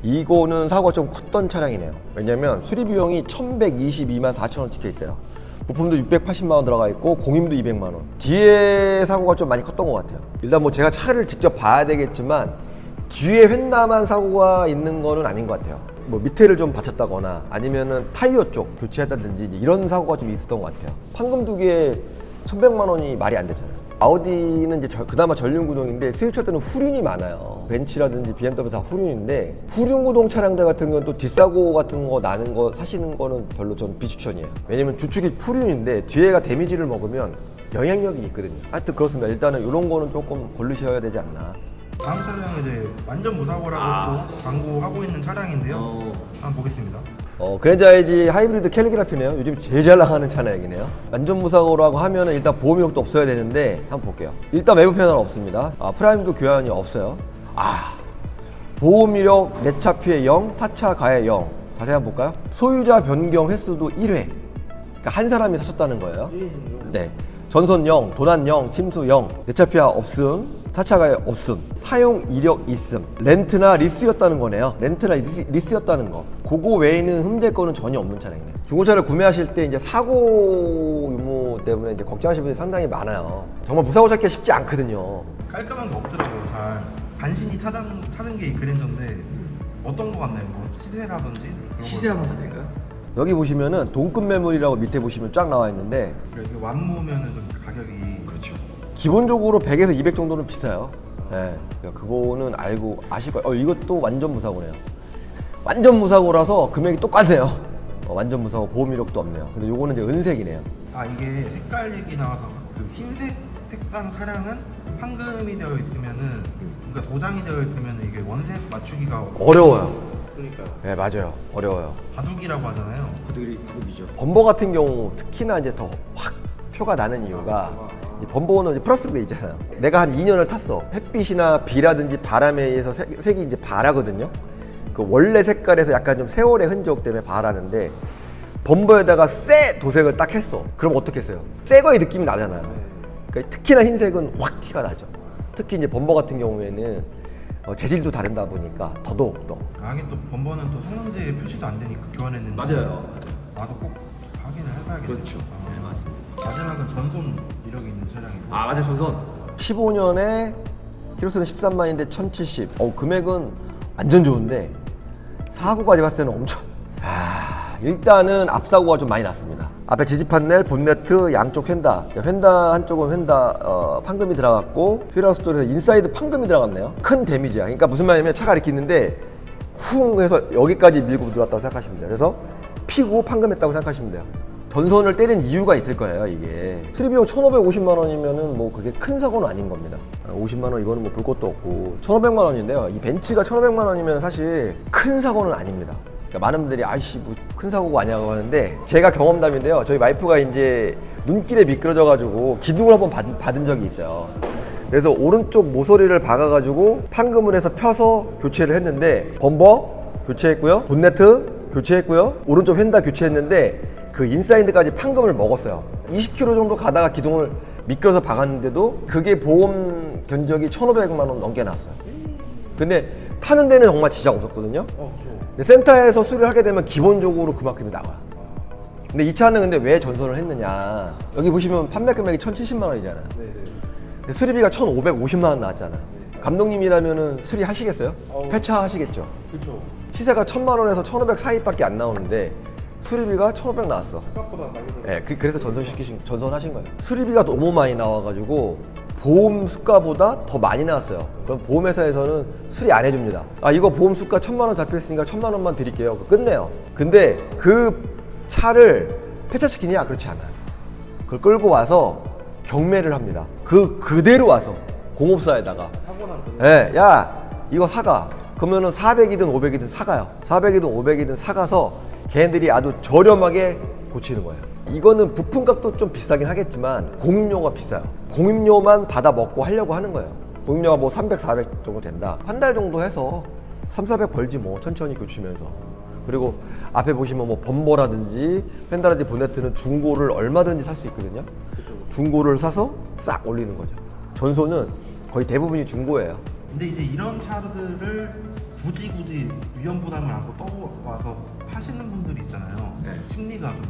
이거는 사고가 좀 컸던 차량이네요. 왜냐면 수리 비용이 1122만 4천 원 찍혀 있어요. 부품도 680만 원 들어가 있고 공임도 200만 원. 뒤에 사고가 좀 많이 컸던 것 같아요. 일단 뭐 제가 차를 직접 봐야 되겠지만 뒤에 휀다만 사고가 있는 거는 아닌 것 같아요. 뭐 밑에를 좀 받쳤다거나 아니면은 타이어 쪽 교체했다든지 이런 사고가 좀 있었던 것 같아요. 판금 두 개에 1100만 원이 말이 안 되잖아요. 아우디는 이제 그나마 전륜 구동인데 수입차들은 후륜이 많아요. 벤츠라든지 BMW 다 후륜인데, 후륜 구동 차량들 같은 경우는 또 뒷사고 같은 거 나는 거 사시는 거는 별로 전 비추천이에요. 왜냐면 주축이 후륜인데 뒤에가 데미지를 먹으면 영향력이 있거든요. 하여튼 그렇습니다. 일단은 이런 거는 조금 고르셔야 되지 않나. 다음 차량은 이제 완전 무사고라고 또 광고하고 있는 차량인데요. 한번 보겠습니다. 그랜저 IG 하이브리드 캘리그라피네요. 요즘 제일 잘 나가는 차량이네요. 완전 무사고라고 하면은 일단 보험 이력도 없어야 되는데, 한번 볼게요. 일단 외부 패널 없습니다. 프라임도 교환이 없어요. 보험 이력 내 차 피해 0, 타차 가해 0. 자세히 한번 볼까요? 소유자 변경 횟수도 1회. 그러니까 한 사람이 사셨다는 거예요. 네. 전선 0, 도난 0, 침수 0, 내 차 피해 없음, 타차가 없음, 사용 이력 있음, 렌트나 리스였다는 거네요. 렌트나 리스였다는 거. 그거 외에는 흠될 거는 전혀 없는 차량이네요. 중고차를 구매하실 때 이제 사고 유무 때문에 이제 걱정하시는 분들이 상당히 많아요. 정말 무사고 찾기가 쉽지 않거든요. 깔끔한 게 없더라고요. 잘 간신히 찾은 게 이 그랜저인데 어떤 거 같나요? 뭐 시세라든지 시세 한번 사드릴까요? 여기 보시면은 동급 매물이라고 밑에 보시면 쫙 나와 있는데, 이게 완무면은 좀 가격이 그렇죠. 기본적으로 100에서 200 정도는 비싸요. 네, 그러니까 그거는 알고 아실 거예요. 이것도 완전 무사고네요. 완전 무사고라서 금액이 똑같네요. 완전 무사고 보험 이력도 없네요. 근데 요거는 이제 은색이네요. 이게 색깔 얘기 나와서 그 흰색 색상 차량은 황금이 되어 있으면은, 그러니까 도장이 되어 있으면은 이게 원색 맞추기가 어려워요. 그러니까요. 네, 맞아요. 어려워요. 바둑이라고 하잖아요. 바둑이죠. 범버 같은 경우 특히나 이제 더 확 표가 나는 이유가 이 범버는 이제 플러스가 돼 있잖아요. 내가 한 2년을 탔어. 햇빛이나 비라든지 바람에 의해서 색이 이제 바라거든요. 그 원래 색깔에서 약간 좀 세월의 흔적 때문에 바라는데 범버에다가 새 도색을 딱 했어. 그럼 어떻게 했어요? 새 거의 느낌이 나잖아요. 그러니까 특히나 흰색은 확 티가 나죠. 특히 이제 범버 같은 경우에는 재질도 다르다 보니까 더더욱 더. 하긴 또 범버는 또 성능제 표시도 안 되니까 교환했는지 와서 꼭 확인을 해봐야겠네요. 그렇죠. 네, 맞습니다. 마지막은 전손 이력이 있는 차량이고. 맞아요. 전선 15년에 키로수는 13만인데 1070. 금액은 완전 좋은데 사고까지 봤을 때는 엄청 일단은 앞사고가 좀 많이 났습니다. 앞에 지지 판넬, 본네트, 양쪽 휀다. 휀다 한쪽은 휀다 판금이 들어갔고 휠하우스 돌에서 인사이드 판금이 들어갔네요. 큰 데미지야. 그러니까 무슨 말이냐면 차가 이렇게 있는데 쿵 해서 여기까지 밀고 들어왔다고 생각하시면 돼요. 그래서 피고 판금했다고 생각하시면 돼요. 전선을 때린 이유가 있을 거예요. 이게 수리비용 1,550만 원이면은 뭐 그게 큰 사고는 아닌 겁니다. 50만 원 이거는 뭐 볼 것도 없고 1,500만 원인데요. 이 벤츠가 1,500만 원이면 사실 큰 사고는 아닙니다. 그러니까 많은 분들이 아이씨 뭐 큰 사고가 아니라고 하는데 제가 경험담인데요. 저희 와이프가 이제 눈길에 미끄러져 가지고 기둥을 한번 받은 적이 있어요. 그래서 오른쪽 모서리를 박아가지고 판금을 해서 펴서 교체를 했는데 범버 교체했고요, 본네트 교체했고요, 오른쪽 휀다 교체했는데 그 인사이드까지 판금을 먹었어요. 20km 정도 가다가 기둥을 미끄러서 박았는데도 그게 보험 견적이 1,500만 원 넘게 나왔어요. 근데 타는 데는 정말 지장 없었거든요. 근데 센터에서 수리를 하게 되면 기본적으로 그만큼이 나와요. 근데 이 차는 근데 왜 전선을 했느냐, 여기 보시면 판매 금액이 1,070만 원이잖아요. 근데 수리비가 1,550만 원 나왔잖아요. 감독님이라면은 수리 하시겠어요? 폐차 하시겠죠. 그렇죠. 시세가 1,000만 원에서 1,500 사이밖에 안 나오는데 수리비가 1,500 나왔어. 생각보다 많이 네, 그래서 전선하신 거예요. 수리비가 너무 많이 나와가지고 보험 수가보다 더 많이 나왔어요. 그럼 보험회사에서는 수리 안 해줍니다. 이거 보험 수가 1,000만 원 잡혀있으니까 1,000만 원만 드릴게요. 끝내요. 근데 그 차를 폐차시키냐? 그렇지 않아요. 그걸 끌고 와서 경매를 합니다. 그대로 와서 공업사에다가 사고 난 예, 야 이거 사가. 그러면은 400이든 500이든 사가요. 400이든 500이든 사가서 걔네들이 아주 저렴하게 고치는 거예요. 이거는 부품값도 좀 비싸긴 하겠지만 공임료가 비싸요. 공임료만 받아 먹고 하려고 하는 거예요. 공임료가 뭐 300, 400 정도 된다. 한 달 정도 해서 3, 400 벌지 뭐 천천히 교치면서. 그리고 앞에 보시면 뭐 범버라든지 펜다라든지 본네트는 중고를 얼마든지 살 수 있거든요. 중고를 사서 싹 올리는 거죠. 전소는 거의 대부분이 중고예요. 근데 이제 이런 차들을 굳이 위험 부담을 안고 떠와서 파시는 분들이 있잖아요. 네. 심리가 좀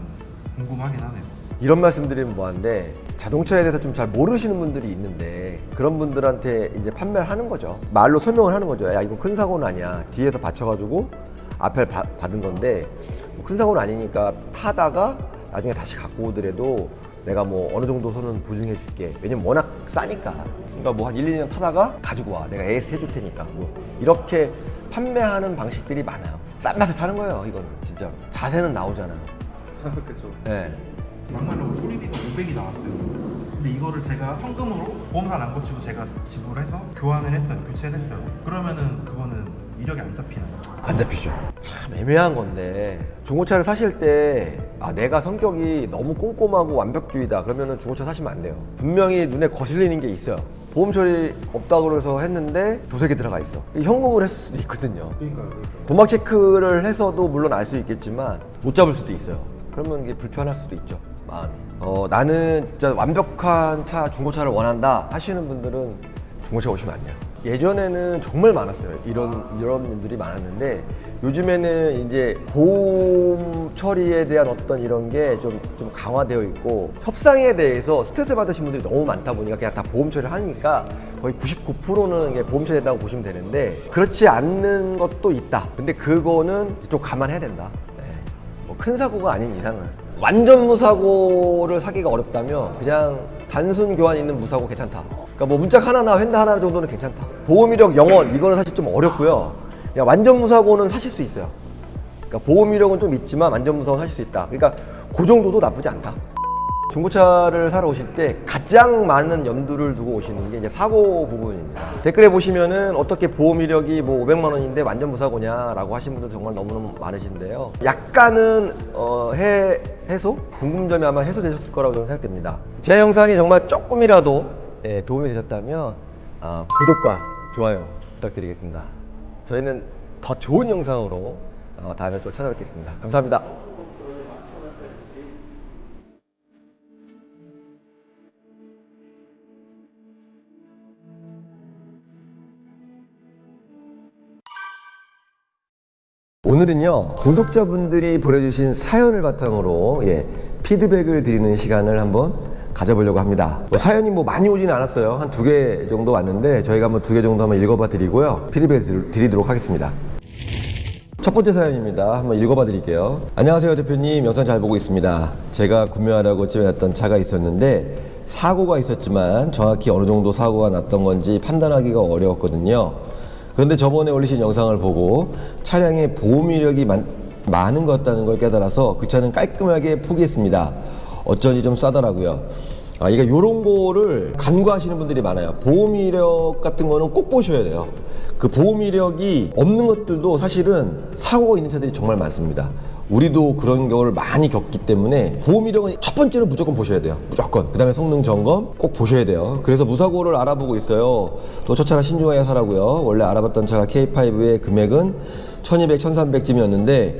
궁금하긴 하네요. 이런 말씀드리면 뭐한데 자동차에 대해서 좀 잘 모르시는 분들이 있는데 그런 분들한테 이제 판매를 하는 거죠. 말로 설명을 하는 거죠. 야 이건 큰 사고는 아니야. 뒤에서 받쳐가지고 앞에 받은 건데 큰 사고는 아니니까 타다가 나중에 다시 갖고 오더라도 내가 뭐 어느 정도 선은 보증해 줄게. 왜냐면 워낙 싸니까. 그러니까 뭐 한 1, 2년 타다가 가지고 와. 내가 AS 해줄 테니까. 뭐 이렇게 판매하는 방식들이 많아요. 싼 맛에 타는 거예요. 이거는 진짜 자세는 나오잖아요. 그렇죠. 네. 막말로 수리비가 500이 나왔어요. 근데 이거를 제가 현금으로 보험사 안 고치고 제가 지불해서 교환을 했어요. 교체를 했어요. 그러면은 그거는 이력이 안 잡히나요? 안 잡히죠. 참 애매한 건데 중고차를 사실 때 내가 성격이 너무 꼼꼼하고 완벽주의다 그러면은 중고차 사시면 안 돼요. 분명히 눈에 거슬리는 게 있어요. 보험 처리 없다고 그래서 했는데 도색이 들어가 있어. 현금으로 했을 수도 있거든요. 그러니까요. 도막 체크를 해서도 물론 알 수 있겠지만 못 잡을 수도 있어요. 그러면 이게 불편할 수도 있죠, 마음이. 나는 진짜 완벽한 차, 중고차를 원한다 하시는 분들은 중고차 오시면 안 돼요. 예전에는 정말 많았어요. 이런 분들이 많았는데 요즘에는 이제 보험 처리에 대한 어떤 이런 게 좀 강화되어 있고 협상에 대해서 스트레스 받으신 분들이 너무 많다 보니까 그냥 다 보험 처리를 하니까 거의 99%는 보험 처리된다고 보시면 되는데 그렇지 않는 것도 있다. 근데 그거는 좀 감안해야 된다. 뭐 큰 사고가 아닌 이상은. 완전 무사고를 사기가 어렵다면 그냥 단순 교환 있는 무사고 괜찮다. 그러니까 뭐 문짝 하나나 휀다 하나 정도는 괜찮다. 보험 이력 0원 이거는 사실 좀 어렵고요. 그냥 완전 무사고는 사실 수 있어요. 그러니까 보험 이력은 좀 있지만 완전 무사고는 사실 수 있다. 그러니까 그 정도도 나쁘지 않다. 중고차를 사러 오실 때 가장 많은 염두를 두고 오시는 게 이제 사고 부분입니다. 댓글에 보시면은 어떻게 보험 이력이 뭐 500만 원인데 완전 무사고냐라고 하신 분들 정말 너무너무 많으신데요. 약간은 해소? 궁금점이 아마 해소되셨을 거라고 저는 생각됩니다. 제 영상이 정말 조금이라도 도움이 되셨다면 구독과 좋아요 부탁드리겠습니다. 저희는 더 좋은 영상으로 다음에 또 찾아뵙겠습니다. 감사합니다. 오늘은요, 구독자분들이 보내주신 사연을 바탕으로 피드백을 드리는 시간을 한번 가져보려고 합니다. 사연이 뭐 많이 오지는 않았어요. 한 2개 정도 왔는데 저희가 한번 2개 정도 한번 읽어봐 드리고요, 피드백 드리도록 하겠습니다. 첫 번째 사연입니다. 한번 읽어봐 드릴게요. 안녕하세요 대표님, 영상 잘 보고 있습니다. 제가 구매하려고 집어놨던 차가 있었는데 사고가 있었지만 정확히 어느 정도 사고가 났던 건지 판단하기가 어려웠거든요. 그런데 저번에 올리신 영상을 보고 차량에 보험 이력이 많은 것 같다는 걸 깨달아서 그 차는 깔끔하게 포기했습니다. 어쩐지 좀 싸더라고요. 그러니까 이런 거를 간과하시는 분들이 많아요. 보험 이력 같은 거는 꼭 보셔야 돼요. 그 보험 이력이 없는 것들도 사실은 사고가 있는 차들이 정말 많습니다. 우리도 그런 경우를 많이 겪기 때문에 보험 이력은 첫 번째로 무조건 보셔야 돼요. 무조건. 그 다음에 성능 점검 꼭 보셔야 돼요. 그래서 무사고를 알아보고 있어요. 또 저 차라 신중하게 사라고요. 원래 알아봤던 차가 K5의 금액은 1200, 1300쯤이었는데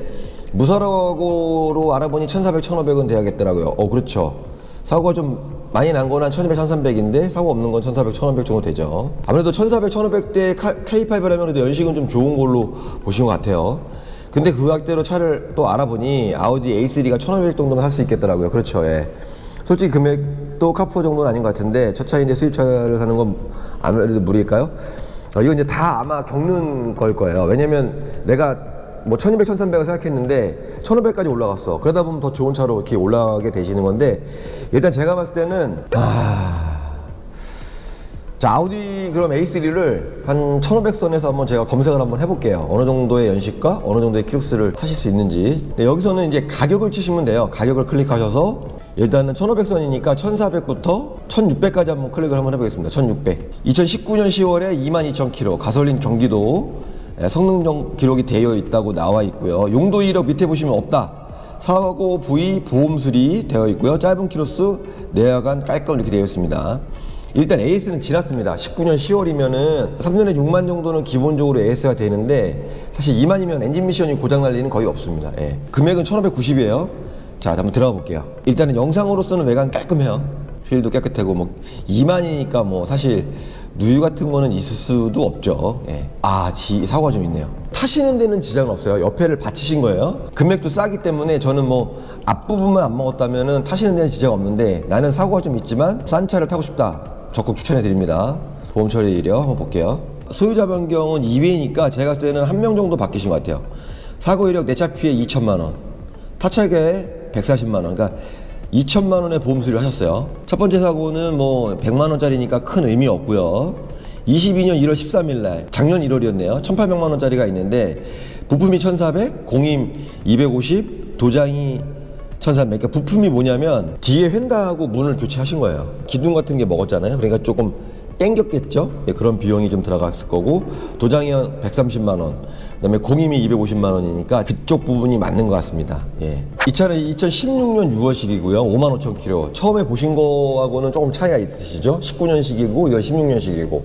무사고로 알아보니 1400, 1500은 돼야겠더라고요. 그렇죠. 사고가 좀 많이 난 거는 1200, 1300인데 사고 없는 건 1400, 1500 정도 되죠. 아무래도 1400, 1500대 K5라면 그래도 연식은 좀 좋은 걸로 보신 것 같아요. 근데 그 가격대로 차를 또 알아보니 아우디 A3가 1500 정도면 살 수 있겠더라고요. 그렇죠. 솔직히 금액도 카푸어 정도는 아닌 것 같은데 첫 차인데 수입차를 사는 건 아무래도 무리일까요? 이건 이제 다 아마 겪는 걸 거예요. 왜냐면 내가 뭐 1200, 1300을 생각했는데 1500까지 올라갔어. 그러다 보면 더 좋은 차로 이렇게 올라가게 되시는 건데, 일단 제가 봤을 때는 자, 아우디 그럼 A3를 한 1500선에서 한번 제가 검색을 한번 해볼게요. 어느 정도의 연식과 어느 정도의 키로수를 타실 수 있는지. 여기서는 이제 가격을 치시면 돼요. 가격을 클릭하셔서 일단은 1500선이니까 1400부터 1600까지 한번 클릭을 한번 해보겠습니다. 1600. 2019년 10월에 22000km 가솔린 경기도 성능 기록이 되어 있다고 나와 있고요. 용도 이력 밑에 보시면 없다. 사고 부위 보험 수리 되어 있고요. 짧은 키로수 내야간 깔끔 이렇게 되어 있습니다. 일단 AS는 지났습니다. 19년 10월이면은 3년에 6만 정도는 기본적으로 AS가 되는데 사실 2만이면 엔진 미션이 고장 날 일은 거의 없습니다. 금액은 1590이에요. 자, 한번 들어가 볼게요. 일단은 영상으로서는 외관 깔끔해요. 휠도 깨끗하고 뭐 2만이니까 뭐 사실 누유 같은 거는 있을 수도 없죠. 사고가 좀 있네요. 타시는 데는 지장은 없어요. 옆에를 받치신 거예요. 금액도 싸기 때문에 저는 뭐 앞부분만 안 먹었다면은 타시는 데는 지장 없는데 나는 사고가 좀 있지만 싼 차를 타고 싶다. 적극 추천해 드립니다. 보험 처리 이력 한번 볼게요. 소유자 변경은 2회니까 제가 봤을 때는 1명 정도 바뀌신 것 같아요. 사고 이력 내차 피해 2천만 원, 타차계 140만 원. 그러니까 2천만 원의 보험 수리를 하셨어요. 첫 번째 사고는 뭐 100만 원짜리니까 큰 의미 없고요. 22년 1월 13일 날, 작년 1월이었네요. 1,800만 원짜리가 있는데 부품이 1,400, 공임 250, 도장이 1,300. 그러니까 부품이 뭐냐면 뒤에 휀다하고 문을 교체하신 거예요. 기둥 같은 게 먹었잖아요. 그러니까 조금 땡겼겠죠. 그런 비용이 좀 들어갔을 거고, 도장이 130만 원, 그다음에 공임이 250만 원이니까 그쪽 부분이 맞는 것 같습니다. 이 차는 2016년 6월식이고요. 5만 5천 킬로. 처음에 보신 거하고는 조금 차이가 있으시죠? 19년식이고 이건 16년식이고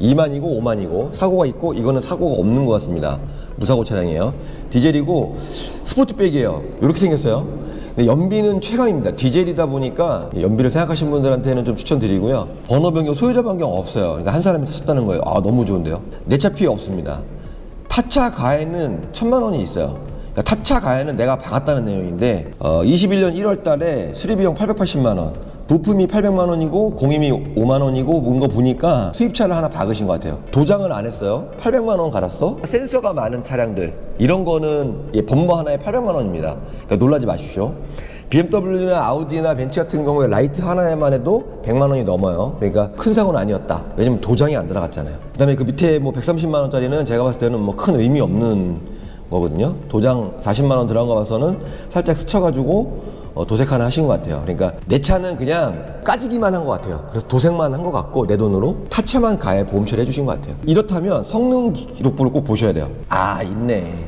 2만이고 5만이고 사고가 있고 이거는 사고가 없는 것 같습니다. 무사고 차량이에요. 디젤이고 스포티백이에요. 이렇게 생겼어요. 근데 연비는 최강입니다. 디젤이다 보니까 연비를 생각하시는 분들한테는 좀 추천드리고요. 번호 변경, 소유자 변경 없어요. 그러니까 한 사람이 타셨다는 거예요. 너무 좋은데요. 내차 피해 없습니다. 타차 가해는 1000만 원이 있어요. 그러니까 타차 가해는 내가 박았다는 내용인데 21년 1월 달에 수리비용 880만 원, 부품이 800만 원이고 공임이 5만 원이고 뭔가 보니까 수입차를 하나 박으신 것 같아요. 도장을 안 했어요. 800만 원 갈았어. 센서가 많은 차량들 이런 거는 범버 하나에 800만 원입니다. 그러니까 놀라지 마십시오. BMW나 아우디나 벤츠 같은 경우에 라이트 하나에만 해도 100만 원이 넘어요. 그러니까 큰 사고는 아니었다. 왜냐면 도장이 안 들어갔잖아요. 그다음에 그 밑에 뭐 130만 원짜리는 제가 봤을 때는 뭐 큰 의미 없는 거거든요. 도장 40만 원 들어간 거 봐서는 살짝 스쳐가지고 도색 하나 하신 것 같아요. 그러니까 내 차는 그냥 까지기만 한 것 같아요. 그래서 도색만 한 것 같고 내 돈으로 타차만 가해 보험 처리 해주신 것 같아요. 이렇다면 성능 기록부를 꼭 보셔야 돼요. 아, 있네.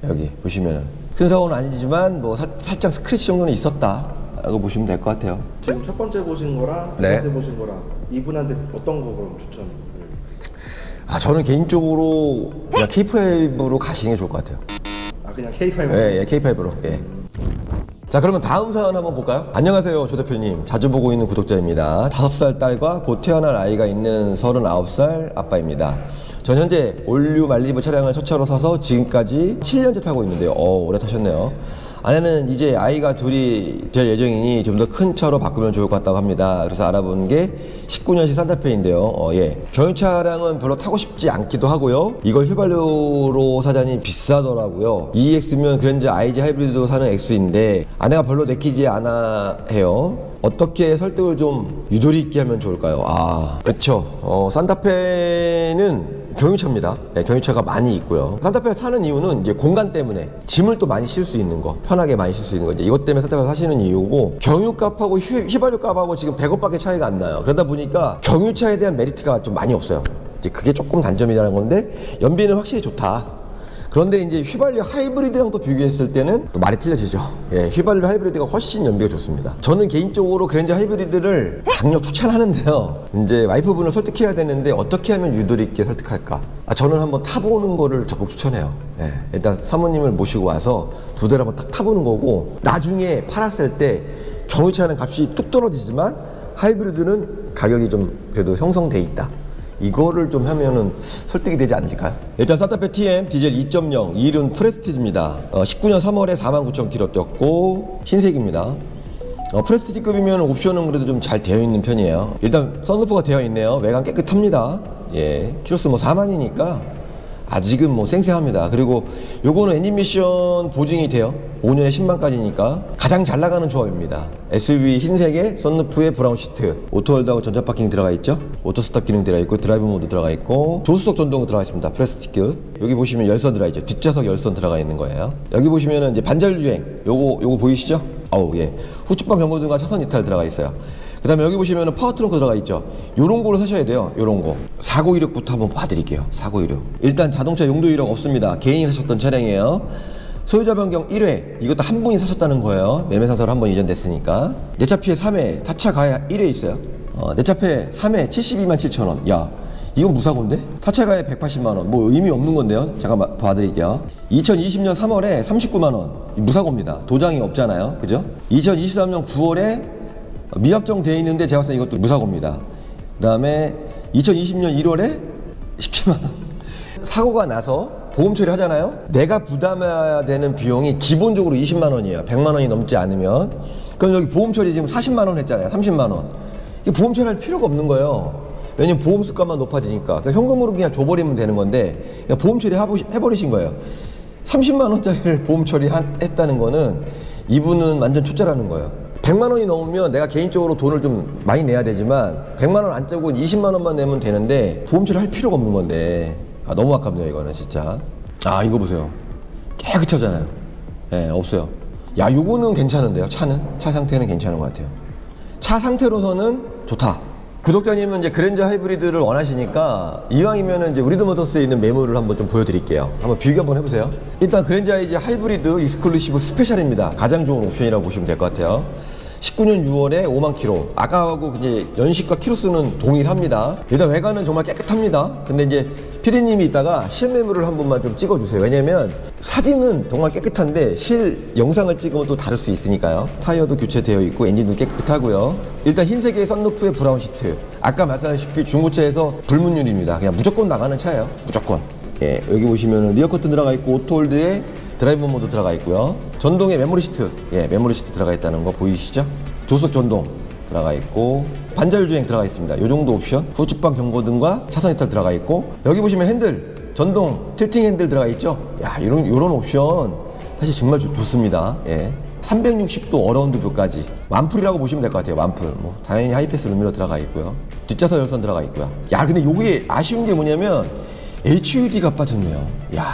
여기 보시면은 큰 사고는 아니지만 뭐 살짝 스크래치 정도는 있었다 라고 보시면 될 것 같아요. 지금 첫 번째 보신 거랑 두 네. 번째 보신 거랑 이분한테 어떤 거 그럼 추천? 아, 저는 개인적으로 그냥 K5로 가시는 게 좋을 것 같아요. 아, 그냥 K5? 예, K5로. 예. 자, 그러면 다음 사연 한번 볼까요? 안녕하세요, 조 대표님. 자주 보고 있는 구독자입니다. 5살 딸과 곧 태어날 아이가 있는 39살 아빠입니다. 전 현재 올류 말리부 차량을 첫 차로 사서 지금까지 7년째 타고 있는데요. 오래 타셨네요. 아내는 이제 아이가 둘이 될 예정이니 좀 더 큰 차로 바꾸면 좋을 것 같다고 합니다. 그래서 알아본 게 19년식 산타페인데요. 예. 경유 차량은 별로 타고 싶지 않기도 하고요. 이걸 휘발유로 사자니 비싸더라고요. EX면 그랜저 IG 하이브리드로 사는 X인데 아내가 별로 내키지 않아 해요. 어떻게 설득을 좀 유도리 있게 하면 좋을까요? 아, 그렇죠. 산타페는 경유차입니다. 네, 경유차가 많이 있고요. 산타페를 타는 이유는 이제 공간 때문에 짐을 또 많이 실 수 있는 거, 편하게 많이 실 수 있는 거, 이제 이것 때문에 산타페를 사시는 이유고, 경유값하고 휘발유 값하고 지금 100원밖에 차이가 안 나요. 그러다 보니까 경유차에 대한 메리트가 좀 많이 없어요. 이제 그게 조금 단점이라는 건데, 연비는 확실히 좋다. 그런데 이제 휘발유 하이브리드랑 또 비교했을 때는 또 말이 틀려지죠. 예, 휘발유 하이브리드가 훨씬 연비가 좋습니다. 저는 개인적으로 그랜저 하이브리드를 강력 추천하는데요. 이제 와이프분을 설득해야 되는데 어떻게 하면 유도리 있게 설득할까? 저는 한번 타보는 거를 적극 추천해요. 예, 일단 사모님을 모시고 와서 두 대를 한번 딱 타보는 거고, 나중에 팔았을 때 경유차는 값이 뚝 떨어지지만 하이브리드는 가격이 좀 그래도 형성돼 있다. 이거를 좀 하면은 설득이 되지 않을까요? 일단 산타페 TM 디젤 2.0 2륜 프레스티지입니다. 19년 3월에 49,000km 뛰었고 흰색입니다. 프레스티지급이면 옵션은 그래도 좀 잘 되어 있는 편이에요. 일단 선루프가 되어 있네요. 외관 깨끗합니다. 예, 키로수 뭐 4만이니까 아직은 뭐 쌩쌩합니다. 그리고 요거는 엔진 미션 보증이 돼요. 5년에 10만까지니까 가장 잘 나가는 조합입니다. SUV 흰색에 선루프에 브라운 시트, 오토홀드하고 전자파킹 들어가 있죠. 오토스탑 기능 들어가 있고 드라이브 모드 들어가 있고 조수석 전동 들어가 있습니다. 프레스티급. 여기 보시면 열선 들어가 있죠. 뒷좌석 열선 들어가 있는 거예요. 여기 보시면은 이제 반자율주행 요거 보이시죠? 아우, 예. 후측방 경고등과 차선 이탈 들어가 있어요. 그 다음에 여기 보시면 파워 트렁크 들어가 있죠. 요런 거를 사셔야 돼요. 요런 거. 사고 이력부터 한번 봐드릴게요. 사고 이력. 일단 자동차 용도 이력 없습니다. 개인이 사셨던 차량이에요. 소유자 변경 1회. 이것도 한 분이 사셨다는 거예요. 매매 상사로 한 번 이전됐으니까. 내 차 피해 3회. 타차 가해 1회 있어요. 내 차 피해 3회 72만 7천 원. 야, 이건 무사고인데? 타차 가해 180만 원. 뭐 의미 없는 건데요. 잠깐만 봐드릴게요. 2020년 3월에 39만 원. 무사고입니다. 도장이 없잖아요. 그죠? 2023년 9월에 미확정 돼 있는데 제가 봤을 때 이것도 무사고입니다. 그 다음에 2020년 1월에 17만 원. 사고가 나서 보험 처리 하잖아요. 내가 부담해야 되는 비용이 기본적으로 20만 원이에요. 100만 원이 넘지 않으면. 그럼 여기 보험 처리 지금 40만 원 했잖아요. 30만 원. 이게 보험 처리할 필요가 없는 거예요. 왜냐면 보험 수가만 높아지니까. 그러니까 현금으로 그냥 줘버리면 되는 건데 그냥 보험 처리 해버리신 거예요. 30만 원짜리를 보험 처리했다는 거는 이분은 완전 초짜라는 거예요. 100만 원이 넘으면 내가 개인적으로 돈을 좀 많이 내야 되지만 100만 원 안 짜고 20만 원만 내면 되는데 보험 처리 할 필요가 없는 건데 너무 아깝네요. 이거는 진짜. 이거 보세요. 깨끗하잖아요. 예, 없어요. 야, 요거는 괜찮은데요. 차 상태는 괜찮은 것 같아요. 차 상태로서는 좋다. 구독자님은 이제 그랜저 하이브리드를 원하시니까 이왕이면은 이제 우리드모터스에 있는 매물을 한번 좀 보여드릴게요. 한번 비교 한번 해보세요. 일단 그랜저 이제 하이브리드 익스클루시브 스페셜입니다. 가장 좋은 옵션이라고 보시면 될 것 같아요. 19년 6월에 5만 킬로. 아까하고 이제 연식과 키로수는 동일합니다. 일단 외관은 정말 깨끗합니다. 근데 이제 피디님이 이따가 실매물을 한 번만 좀 찍어주세요. 왜냐면 사진은 정말 깨끗한데 실 영상을 찍으면 또 다를 수 있으니까요. 타이어도 교체되어 있고 엔진도 깨끗하고요. 일단 흰색의 썬루프에 브라운 시트. 아까 말씀하셨다시피 중고차에서 불문율입니다. 그냥 무조건 나가는 차예요. 무조건. 예, 여기 보시면 리어 커튼 들어가 있고 오토홀드에 드라이브 모드 들어가 있고요. 전동에 메모리 시트, 메모리 시트 들어가 있다는 거 보이시죠? 조수석 전동 들어가 있고 반자율 주행 들어가 있습니다. 요 정도 옵션. 후측방 경고등과 차선 이탈 들어가 있고 여기 보시면 핸들 전동 틸팅 핸들 들어가 있죠? 야, 요런 옵션 사실 정말 좋습니다. 예. 360도 어라운드 뷰까지 완풀이라고 보시면 될 것 같아요. 완풀. 뭐 당연히 하이패스 루미로 들어가 있고요. 뒷좌석 열선 들어가 있고요. 야, 근데 요게 아쉬운 게 뭐냐면 HUD가 빠졌네요. 야,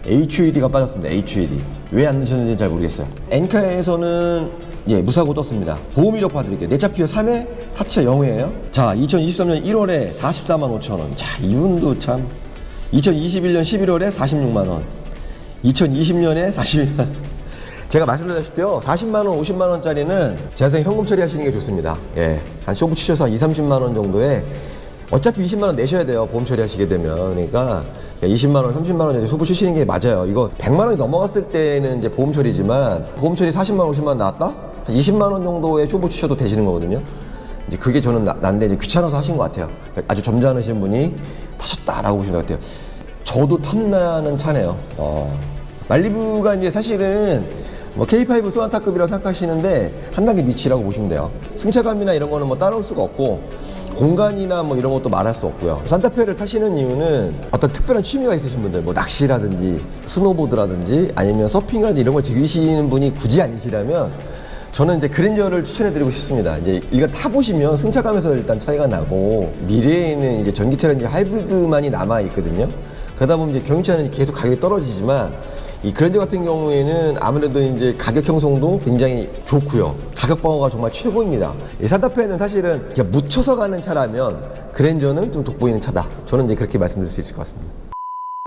HUD가 빠졌습니다. HUD. 왜 안 넣으셨는지 잘 모르겠어요. 엔카에서는 예, 무사고 떴습니다. 보험 이력 봐드릴게요. 내 차 피어 3회, 타차 0회예요. 자, 2023년 1월에 44만 5천 원. 자, 이분도 참. 2021년 11월에 46만 원. 2020년에 41만 원. 제가 말씀드렸다시피요, 40만 원, 50만 원짜리는 제가 생각에 현금 처리하시는 게 좋습니다. 예, 한 쇼부 치셔서 한 2, 30만 원 정도에 어차피 20만 원 내셔야 돼요. 보험 처리하시게 되면. 그러니까 20만 원, 30만 원 정도 쇼부 치시는 게 맞아요. 이거 100만 원이 넘어갔을 때는 이제 보험 처리지만 보험 처리 40만 원, 50만 원 나왔다? 한 20만 원 정도의 쇼부 치셔도 되시는 거거든요. 이제 그게 저는 난데 이제 귀찮아서 하신 것 같아요. 아주 점잖으신 분이 타셨다라고 보시면 될 것 같아요. 저도 탐나는 차네요. 말리부가 이제 사실은 뭐 K5 소나타급이라고 생각하시는데 한 단계 밑이라고 보시면 돼요. 승차감이나 이런 거는 뭐 따라올 수가 없고 공간이나 뭐 이런 것도 말할 수 없고요. 산타페를 타시는 이유는 어떤 특별한 취미가 있으신 분들, 뭐 낚시라든지 스노보드라든지 아니면 서핑이라든지 이런 걸 즐기시는 분이 굳이 아니시라면 저는 이제 그랜저를 추천해드리고 싶습니다. 이제 이걸 타보시면 승차감에서 일단 차이가 나고 미래에는 이제 전기차라든지 하이브리드만이 남아 있거든요. 그러다 보면 이제 경유차는 계속 가격이 떨어지지만 이 그랜저 같은 경우에는 아무래도 이제 가격 형성도 굉장히 좋고요. 가격 방어가 정말 최고입니다. 이 산타페는 사실은 그냥 묻혀서 가는 차라면 그랜저는 좀 돋보이는 차다. 저는 이제 그렇게 말씀드릴 수 있을 것 같습니다.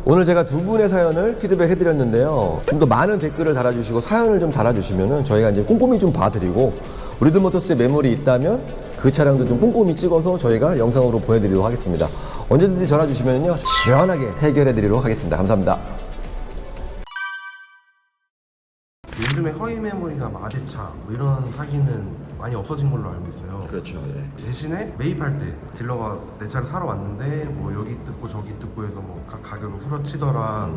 오늘 제가 두 분의 사연을 피드백 해드렸는데요. 좀 더 많은 댓글을 달아주시고 사연을 좀 달아주시면은 저희가 이제 꼼꼼히 좀 봐드리고 우리드모터스에 매물이 있다면 그 차량도 좀 꼼꼼히 찍어서 저희가 영상으로 보내드리도록 하겠습니다. 언제든지 전화 주시면요 시원하게 해결해드리도록 하겠습니다. 감사합니다. 요즘에 허위 매물이나 마대차 뭐 이런 사기는 많이 없어진 걸로 알고 있어요. 그렇죠. 예. 대신에 매입할 때 딜러가 내 차를 사러 왔는데 뭐 여기 뜯고 저기 뜯고 해서 뭐 가격을 후려치더라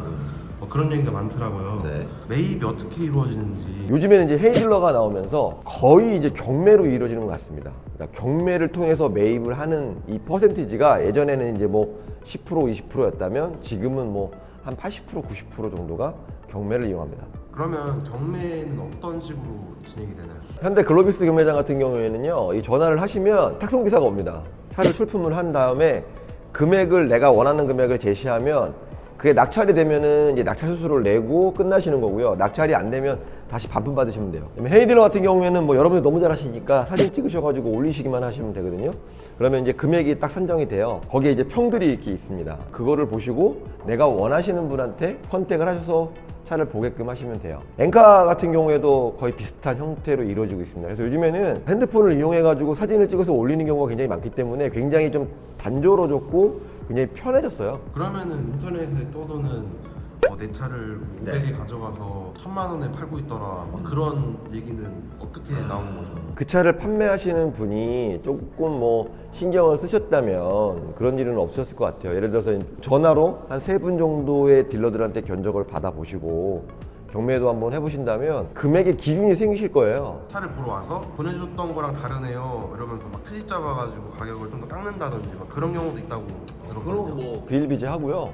뭐 그런 얘기가 많더라고요. 네. 매입이 어떻게 이루어지는지. 요즘에는 이제 헤이딜러가 나오면서 거의 이제 경매로 이루어지는 것 같습니다. 그러니까 경매를 통해서 매입을 하는 이 퍼센티지가 예전에는 이제 뭐 10% 20%였다면 지금은 뭐 한 80% 90% 정도가 경매를 이용합니다. 그러면 경매는 어떤 식으로 진행이 되나요? 현대 글로비스 경매장 같은 경우에는요, 이 전화를 하시면 탁송기사가 옵니다. 차를 출품을 한 다음에 금액을 내가 원하는 금액을 제시하면 그게 낙찰이 되면은 이제 낙찰 수수료를 내고 끝나시는 거고요. 낙찰이 안 되면 다시 반품 받으시면 돼요. 헤이딜러 같은 경우에는 뭐 여러분이 너무 잘 하시니까 사진 찍으셔가지고 올리시기만 하시면 되거든요. 그러면 이제 금액이 딱 산정이 돼요. 거기에 이제 평들이 이렇게 있습니다. 그거를 보시고 내가 원하시는 분한테 컨택을 하셔서 차를 보게끔 하시면 돼요. 엔카 같은 경우에도 거의 비슷한 형태로 이루어지고 있습니다. 그래서 요즘에는 핸드폰을 이용해가지고 사진을 찍어서 올리는 경우가 굉장히 많기 때문에 굉장히 좀 단조로워졌고 굉장히 편해졌어요. 그러면은 인터넷에 떠도는 내 차를 500에 가져가서 1000만 원에 팔고 있더라 막 그런 얘기는 어떻게 나오는 거죠? 그 차를 판매하시는 분이 조금 뭐 신경을 쓰셨다면 그런 일은 없었을 것 같아요. 예를 들어서 전화로 한 3분 정도의 딜러들한테 견적을 받아보시고 경매도 한번 해보신다면 금액의 기준이 생기실 거예요. 차를 보러 와서 보내줬던 거랑 다르네요 이러면서 막 트집 잡아가지고 가격을 좀 더 깎는다든지 막 그런 경우도 있다고 들었거든요. 뭐 비일비재하고요.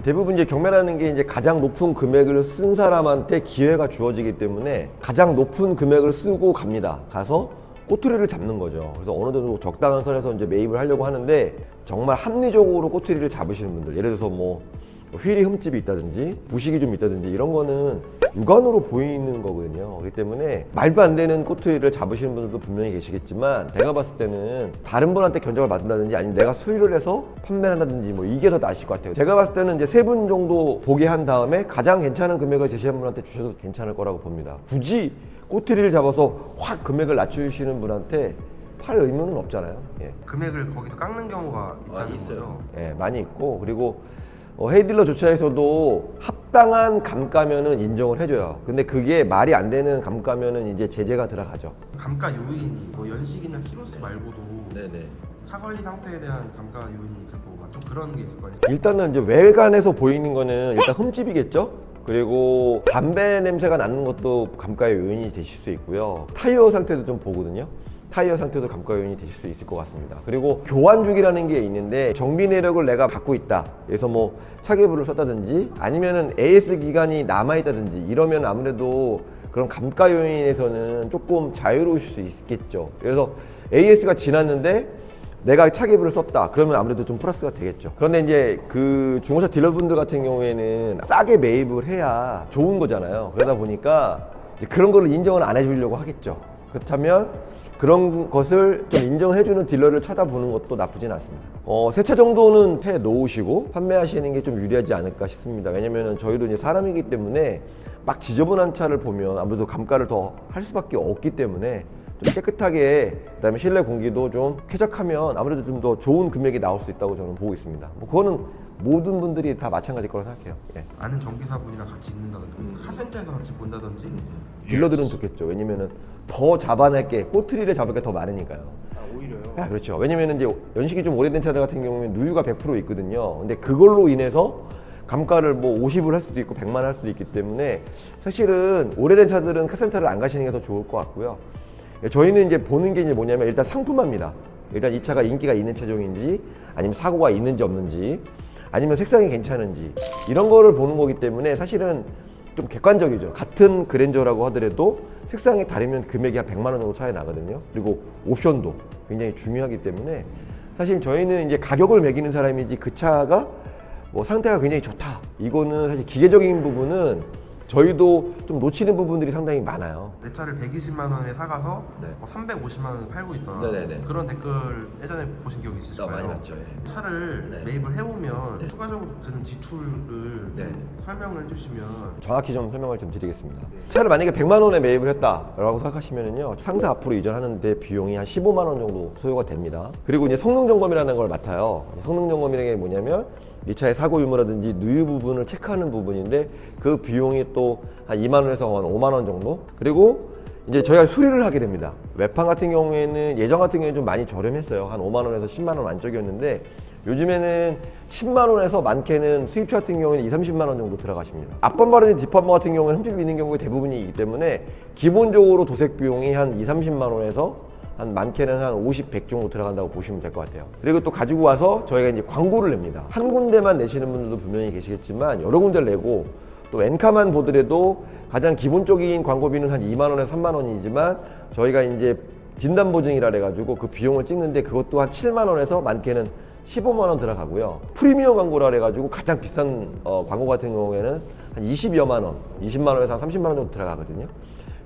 대부분 이제 경매라는 게 이제 가장 높은 금액을 쓴 사람한테 기회가 주어지기 때문에 가장 높은 금액을 쓰고 갑니다. 가서 꼬투리를 잡는 거죠. 그래서 어느 정도 적당한 선에서 이제 매입을 하려고 하는데 정말 합리적으로 꼬투리를 잡으시는 분들, 예를 들어서 뭐 휠이 흠집이 있다든지 부식이 좀 있다든지 이런 거는 육안으로 보이는 거거든요. 그렇기 때문에 말도 안 되는 꼬투리를 잡으시는 분들도 분명히 계시겠지만 제가 봤을 때는 다른 분한테 견적을 받는다든지 아니면 내가 수리를 해서 판매를 한다든지 뭐 이게 더 나으실 것 같아요. 제가 봤을 때는 이제 3분 정도 보게 한 다음에 가장 괜찮은 금액을 제시한 분한테 주셔도 괜찮을 거라고 봅니다. 굳이 꼬투리를 잡아서 확 금액을 낮추시는 분한테 팔 의무는 없잖아요. 예. 금액을 거기서 깎는 경우가 있다는 거죠? 예, 많이 있고 그리고 헤이딜러 조차에서도 합당한 감가면은 인정을 해줘요. 근데 그게 말이 안 되는 감가면은 이제 제재가 들어가죠. 감가 요인이 뭐 연식이나 키로수 말고도 네네. 차 관리 상태에 대한 감가 요인이 있을 거고 좀 그런 게 있을 거 아니에요? 일단은 이제 외관에서 보이는 거는 일단 흠집이겠죠. 그리고 담배 냄새가 나는 것도 감가의 요인이 되실 수 있고요. 타이어 상태도 좀 보거든요. 타이어 상태도 감가 요인이 되실 수 있을 것 같습니다. 그리고 교환 주기라는 게 있는데 정비 내력을 내가 갖고 있다. 그래서 뭐 차계부를 썼다든지 아니면은 AS 기간이 남아 있다든지 이러면 아무래도 그런 감가 요인에서는 조금 자유로우실 수 있겠죠. 그래서 AS가 지났는데 내가 차계부를 썼다. 그러면 아무래도 좀 플러스가 되겠죠. 그런데 이제 그 중고차 딜러분들 같은 경우에는 싸게 매입을 해야 좋은 거잖아요. 그러다 보니까 이제 그런 거를 인정을 안 해주려고 하겠죠. 그렇다면 그런 것을 좀 인정을 해주는 딜러를 찾아보는 것도 나쁘진 않습니다. 세 차 정도는 해 놓으시고 판매하시는 게 좀 유리하지 않을까 싶습니다. 왜냐면은 저희도 이제 사람이기 때문에 막 지저분한 차를 보면 아무래도 감가를 더 할 수밖에 없기 때문에 좀 깨끗하게, 그다음에 실내 공기도 좀 쾌적하면 아무래도 좀 더 좋은 금액이 나올 수 있다고 저는 보고 있습니다. 뭐 그거는 모든 분들이 다 마찬가지일 거라고 생각해요. 예. 아는 전기사분이랑 같이 있는다든지 카센터에서 같이 본다든지 딜러들은 좋겠죠. 왜냐면은 더 잡아낼 게, 꼬투리를 잡을 게 더 많으니까요. 오히려요. 아, 그렇죠. 왜냐면은 이제 연식이 좀 오래된 차들 같은 경우는 누유가 100% 있거든요. 근데 그걸로 인해서 감가를 뭐 50을 할 수도 있고 100만 할 수도 있기 때문에 사실은 오래된 차들은 카센터를 안 가시는 게 더 좋을 것 같고요. 저희는 이제 보는 게 이제 뭐냐면 일단 상품화입니다. 일단 이 차가 인기가 있는 차종인지, 아니면 사고가 있는지 없는지, 아니면 색상이 괜찮은지, 이런 거를 보는 거기 때문에 사실은 좀 객관적이죠. 같은 그랜저라고 하더라도 색상이 다르면 금액이 한 100만 원 정도 차이 나거든요. 그리고 옵션도 굉장히 중요하기 때문에 사실 저희는 이제 가격을 매기는 사람이지 그 차가 뭐 상태가 굉장히 좋다, 이거는 사실 기계적인 부분은 저희도 좀 놓치는 부분들이 상당히 많아요. 내 차를 120만 원에 사가서 네. 350만 원에 팔고 있더라. 네네네. 그런 댓글 예전에 보신 기억 있으실까요? 많이 봤죠. 예. 차를 네. 매입을 해보면 네. 추가적으로 드는 지출을 네. 설명을 해주시면 정확히 좀 설명을 좀 드리겠습니다. 네. 차를 만약에 100만 원에 매입을 했다라고 생각하시면은요, 상사 앞으로 이전하는데 비용이 한 15만 원 정도 소요가 됩니다. 그리고 이제 성능 점검이라는 걸 맡아요. 성능 점검이라는 게 뭐냐면 이 차의 사고 유무라든지 누유 부분을 체크하는 부분인데 그 비용이 또 한 2만 원에서 한 5만 원 정도. 그리고 이제 저희가 수리를 하게 됩니다. 외판 같은 경우에는 예전 같은 경우에는 좀 많이 저렴했어요. 한 5만 원에서 10만 원 안쪽이었는데 요즘에는 10만 원에서 많게는 수입차 같은 경우에는 2, 30만 원 정도 들어가십니다. 앞범버라든지 뒷범버 같은 경우에는 흠집이 있는 경우가 대부분이기 때문에 기본적으로 도색 비용이 한 2, 30만 원에서 한 많게는 한 50, 100 정도 들어간다고 보시면 될 것 같아요. 그리고 또 가지고 와서 저희가 이제 광고를 냅니다. 한 군데만 내시는 분들도 분명히 계시겠지만 여러 군데를 내고, 또 엔카만 보더라도 가장 기본적인 광고비는 한 2만 원에서 3만 원이지만 저희가 이제 진단 보증이라 해가지고 그 비용을 찍는데 그것도 한 7만 원에서 많게는 15만 원 들어가고요. 프리미엄 광고라 해가지고 가장 비싼 광고 같은 경우에는 한 20여만 원, 20만 원에서 한 30만 원 정도 들어가거든요.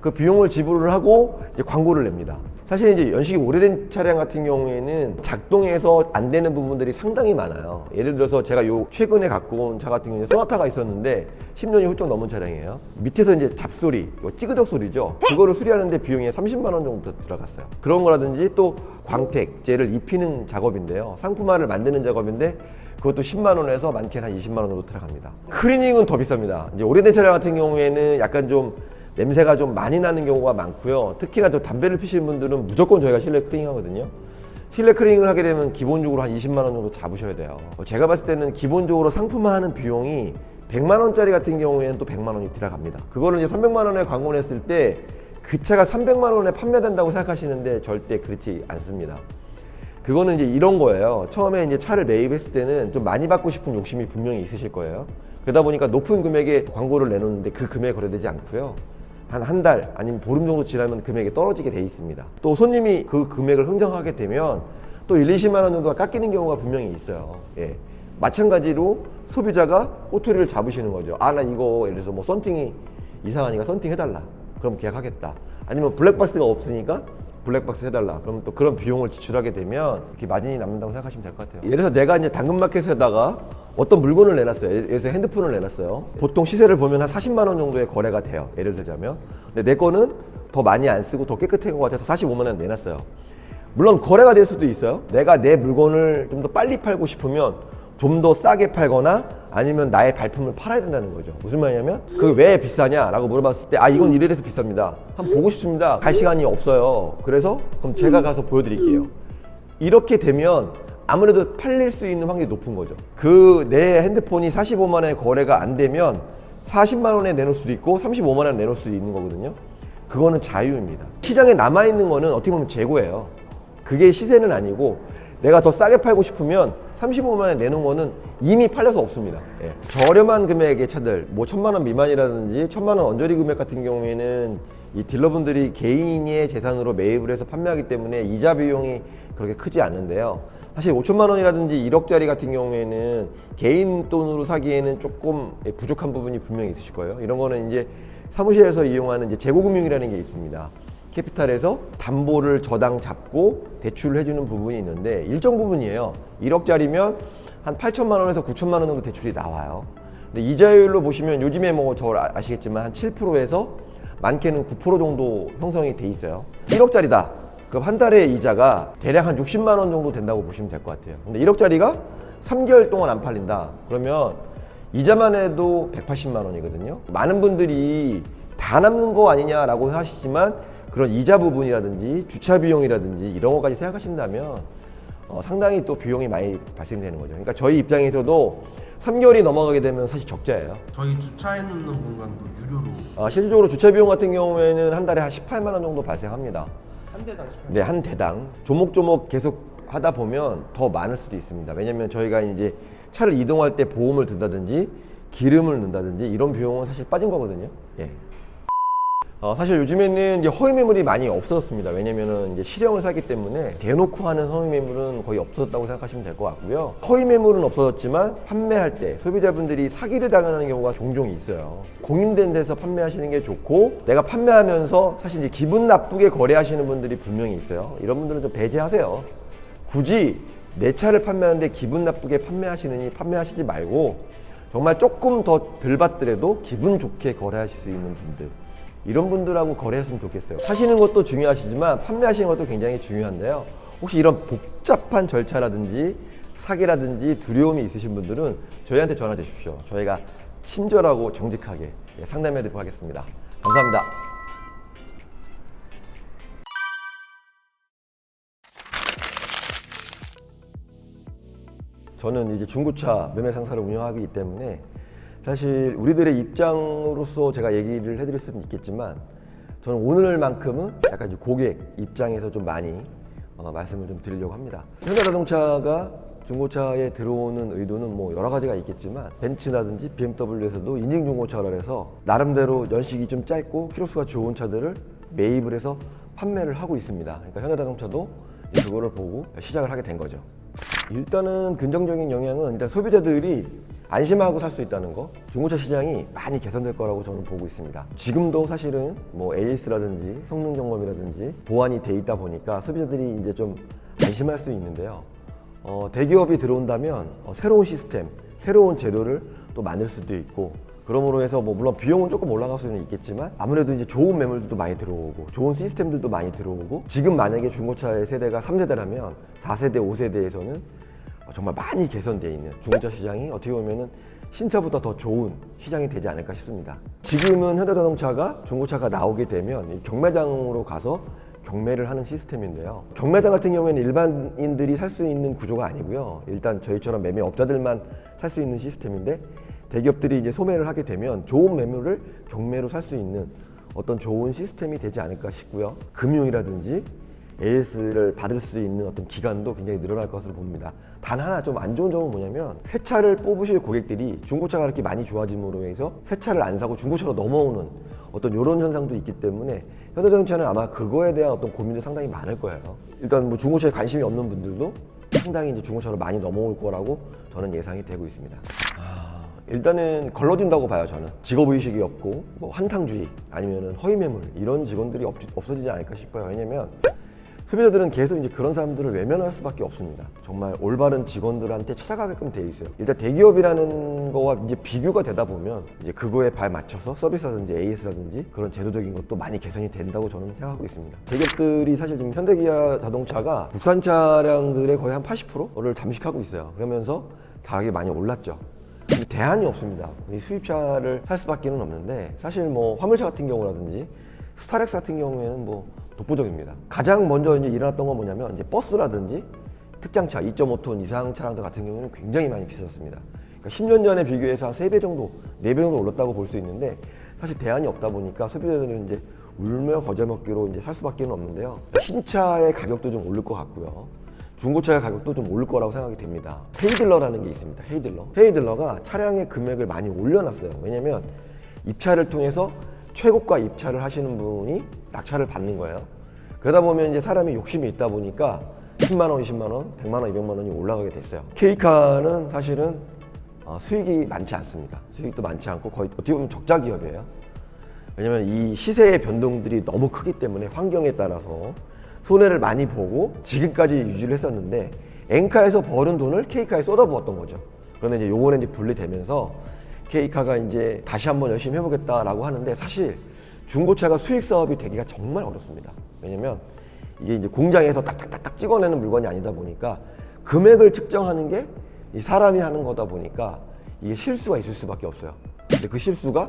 그 비용을 지불을 하고 이제 광고를 냅니다. 사실 이제 연식이 오래된 차량 같은 경우에는 작동해서 안 되는 부분들이 상당히 많아요. 예를 들어서 제가 요 최근에 갖고 온 차 같은 경우는 소나타가 있었는데 10년이 훌쩍 넘은 차량이에요. 밑에서 이제 잡소리, 찌그덕 소리죠. 그거를 수리하는데 비용이 30만 원 정도 들어갔어요. 그런 거라든지 또 광택제를 입히는 작업인데요. 상품화를 만드는 작업인데 그것도 10만 원에서 많게는 한 20만 원 정도 들어갑니다. 클리닝은 더 비쌉니다. 이제 오래된 차량 같은 경우에는 약간 좀 냄새가 좀 많이 나는 경우가 많고요. 특히나 또 담배를 피시는 분들은 무조건 저희가 실내 클리닝 하거든요. 실내 클리닝을 하게 되면 기본적으로 한 20만 원 정도 잡으셔야 돼요. 제가 봤을 때는 기본적으로 상품화하는 비용이 100만 원짜리 같은 경우에는 또 100만 원이 들어갑니다. 그거를 이제 300만 원에 광고를 했을 때 그 차가 300만 원에 판매된다고 생각하시는데 절대 그렇지 않습니다. 그거는 이제 이런 거예요. 처음에 이제 차를 매입했을 때는 좀 많이 받고 싶은 욕심이 분명히 있으실 거예요. 그러다 보니까 높은 금액의 광고를 내놓는데 그 금액이 거래되지 않고요. 한 달 아니면 보름 정도 지나면 금액이 떨어지게 돼 있습니다. 또 손님이 그 금액을 흥정하게 되면 또 1, 20만 원 정도가 깎이는 경우가 분명히 있어요. 예. 마찬가지로 소비자가 꼬투리를 잡으시는 거죠. 아, 나 이거 예를 들어서 뭐 썬팅이 이상하니까 썬팅 해달라. 그럼 계약하겠다. 아니면 블랙박스가 없으니까 블랙박스 해달라. 그럼 또 그런 비용을 지출하게 되면 이렇게 마진이 남는다고 생각하시면 될 것 같아요. 예를 들어서 내가 이제 당근마켓에다가 어떤 물건을 내놨어요. 예를 들어서 핸드폰을 내놨어요. 보통 시세를 보면 한 40만 원 정도의 거래가 돼요. 예를 들자면. 근데 내 거는 더 많이 안 쓰고 더 깨끗한 것 같아서 45만 원 내놨어요. 물론 거래가 될 수도 있어요. 내가 내 물건을 좀 더 빨리 팔고 싶으면 좀 더 싸게 팔거나 아니면 나의 발품을 팔아야 된다는 거죠. 무슨 말이냐면 그게 왜 비싸냐 라고 물어봤을 때 아, 이건 이래서 비쌉니다. 한번 보고 싶습니다. 갈 시간이 없어요. 그래서 그럼 제가 가서 보여드릴게요. 이렇게 되면 아무래도 팔릴 수 있는 확률이 높은 거죠. 그 내 핸드폰이 45만 원에 거래가 안 되면 40만 원에 내놓을 수도 있고 35만 원에 내놓을 수도 있는 거거든요. 그거는 자유입니다. 시장에 남아있는 거는 어떻게 보면 재고예요. 그게 시세는 아니고 내가 더 싸게 팔고 싶으면 35만 원에 내놓은 거는 이미 팔려서 없습니다. 예. 저렴한 금액의 차들, 뭐 1,000만 원 미만이라든지 1,000만 원 언저리 금액 같은 경우에는 이 딜러분들이 개인의 재산으로 매입을 해서 판매하기 때문에 이자 비용이 그렇게 크지 않는데요. 사실 5천만 원이라든지 1억짜리 같은 경우에는 개인 돈으로 사기에는 조금 부족한 부분이 분명히 있으실 거예요. 이런 거는 이제 사무실에서 이용하는 이제 재고금융이라는 게 있습니다. 캐피탈에서 담보를 저당 잡고 대출을 해주는 부분이 있는데 일정 부분이에요. 1억짜리면 한 8천만 원에서 9천만 원 정도 대출이 나와요. 근데 이자율로 보시면 요즘에 뭐 저 아시겠지만 한 7%에서 많게는 9% 정도 형성이 돼 있어요. 1억짜리다. 그럼 한 달에 이자가 대략 한 60만 원 정도 된다고 보시면 될 것 같아요. 근데 1억짜리가 3개월 동안 안 팔린다. 그러면 이자만 해도 180만 원이거든요. 많은 분들이 다 남는 거 아니냐라고 하시지만 그런 이자 부분이라든지 주차 비용이라든지 이런 것까지 생각하신다면 상당히 또 비용이 많이 발생되는 거죠. 그러니까 저희 입장에서도 3개월이 넘어가게 되면 사실 적자예요. 저희 주차해 놓는 공간도 유료로 실질적으로 주차 비용 같은 경우에는 한 달에 한 18만 원 정도 발생합니다. 한 대당 18만 네, 한 대당 조목조목 계속 하다 보면 더 많을 수도 있습니다. 왜냐면 저희가 이제 차를 이동할 때 보험을 든다든지 기름을 넣는다든지 이런 비용은 사실 빠진 거거든요. 예. 사실 요즘에는 이제 허위 매물이 많이 없어졌습니다. 왜냐면은 이제 실형을 사기 때문에 대놓고 하는 허위 매물은 거의 없어졌다고 생각하시면 될 것 같고요. 허위 매물은 없어졌지만 판매할 때 소비자분들이 사기를 당하는 경우가 종종 있어요. 공인된 데서 판매하시는 게 좋고 내가 판매하면서 사실 이제 기분 나쁘게 거래하시는 분들이 분명히 있어요. 이런 분들은 좀 배제하세요. 굳이 내 차를 판매하는데 기분 나쁘게 판매하시느니 판매하시지 말고 정말 조금 더 덜 받더라도 기분 좋게 거래하실 수 있는 분들, 이런 분들하고 거래했으면 좋겠어요. 사시는 것도 중요하시지만 판매하시는 것도 굉장히 중요한데요. 혹시 이런 복잡한 절차라든지 사기라든지 두려움이 있으신 분들은 저희한테 전화 주십시오. 저희가 친절하고 정직하게 상담해 드리도록 하겠습니다. 감사합니다. 저는 이제 중고차 매매 상사를 운영하기 때문에 사실 우리들의 입장으로서 제가 얘기를 해드릴 수는 있겠지만 저는 오늘만큼은 약간 이제 고객 입장에서 좀 많이 말씀을 좀 드리려고 합니다. 현대자동차가 중고차에 들어오는 의도는 뭐 여러 가지가 있겠지만 벤츠라든지 BMW에서도 인증 중고차라 해서 나름대로 연식이 좀 짧고 키로수가 좋은 차들을 매입을 해서 판매를 하고 있습니다. 그러니까 현대자동차도 그거를 보고 시작을 하게 된 거죠. 일단은 긍정적인 영향은 일단 소비자들이 안심하고 살 수 있다는 거, 중고차 시장이 많이 개선될 거라고 저는 보고 있습니다. 지금도 사실은 뭐 AS라든지 성능 점검이라든지 보완이 돼 있다 보니까 소비자들이 이제 좀 안심할 수 있는데요. 대기업이 들어온다면 새로운 시스템, 새로운 재료를 또 만들 수도 있고, 그러므로 해서 뭐 물론 비용은 조금 올라갈 수는 있겠지만 아무래도 이제 좋은 매물들도 많이 들어오고 좋은 시스템들도 많이 들어오고, 지금 만약에 중고차의 세대가 3세대라면 4세대, 5세대에서는 정말 많이 개선되어 있는 중고차 시장이 어떻게 보면은 신차보다 더 좋은 시장이 되지 않을까 싶습니다. 지금은 현대자동차가 중고차가 나오게 되면 경매장으로 가서 경매를 하는 시스템인데요. 경매장 같은 경우에는 일반인들이 살 수 있는 구조가 아니고요. 일단 저희처럼 매매업자들만 살 수 있는 시스템인데, 대기업들이 이제 소매를 하게 되면 좋은 매물을 경매로 살 수 있는 어떤 좋은 시스템이 되지 않을까 싶고요. 금융이라든지 AS를 받을 수 있는 어떤 기간도 굉장히 늘어날 것으로 봅니다. 단 하나 좀 안 좋은 점은 뭐냐면 새 차를 뽑으실 고객들이 중고차가 그렇게 많이 좋아짐으로 해서 새 차를 안 사고 중고차로 넘어오는 어떤 이런 현상도 있기 때문에 현대자동차는 아마 그거에 대한 어떤 고민도 상당히 많을 거예요. 일단 뭐 중고차에 관심이 없는 분들도 상당히 이제 중고차로 많이 넘어올 거라고 저는 예상이 되고 있습니다. 일단은 걸러진다고 봐요. 저는 직업의식이 없고 뭐 한탕주의 아니면은 허위매물 이런 직원들이 없어지지 않을까 싶어요. 왜냐면 소비자들은 계속 이제 그런 사람들을 외면할 수밖에 없습니다. 정말 올바른 직원들한테 찾아가게끔 돼 있어요. 일단 대기업이라는 거와 이제 비교가 되다 보면 이제 그거에 발 맞춰서 서비스라든지 AS라든지 그런 제도적인 것도 많이 개선이 된다고 저는 생각하고 있습니다. 대기업들이 사실 지금 현대기아 자동차가 국산 차량들의 거의 한 80%를 잠식하고 있어요. 그러면서 가격이 많이 올랐죠. 근데 대안이 없습니다. 이 수입차를 살 수밖에는 없는데, 사실 뭐 화물차 같은 경우라든지 스타렉스 같은 경우에는 뭐 독보적입니다. 가장 먼저 이제 일어났던 건 뭐냐면 이제 버스라든지 특장차 2.5톤 이상 차량들 같은 경우는 굉장히 많이 비쌌습니다. 그러니까 10년 전에 비교해서 한 3배 정도, 4배 정도 올랐다고 볼 수 있는데, 사실 대안이 없다 보니까 소비자들은 이제 울며 거저 먹기로 이제 살 수밖에 없는데요. 신차의 가격도 좀 오를 것 같고요. 중고차의 가격도 좀 오를 거라고 생각이 됩니다. 헤이딜러라는 게 있습니다. 헤이딜러가 차량의 금액을 많이 올려놨어요. 왜냐면 입찰을 통해서 최고가 입찰을 하시는 분이 낙찰을 받는 거예요. 그러다 보면 이제 사람이 욕심이 있다 보니까 10만 원, 20만 원, 100만 원, 200만 원이 올라가게 됐어요. K카는 사실은 수익이 많지 않습니다. 수익도 많지 않고 거의 어떻게 보면 적자 기업이에요. 왜냐면 이 시세의 변동들이 너무 크기 때문에 환경에 따라서 손해를 많이 보고 지금까지 유지를 했었는데 N카에서 버는 돈을 K카에 쏟아부었던 거죠. 그런데 이제 요번에 이제 분리되면서 K카가 이제 다시 한번 열심히 해보겠다라고 하는데 사실 중고차가 수익 사업이 되기가 정말 어렵습니다. 왜냐면 이게 이제 공장에서 딱딱딱딱 찍어내는 물건이 아니다 보니까 금액을 측정하는 게 이 사람이 하는 거다 보니까 이게 실수가 있을 수밖에 없어요. 근데 그 실수가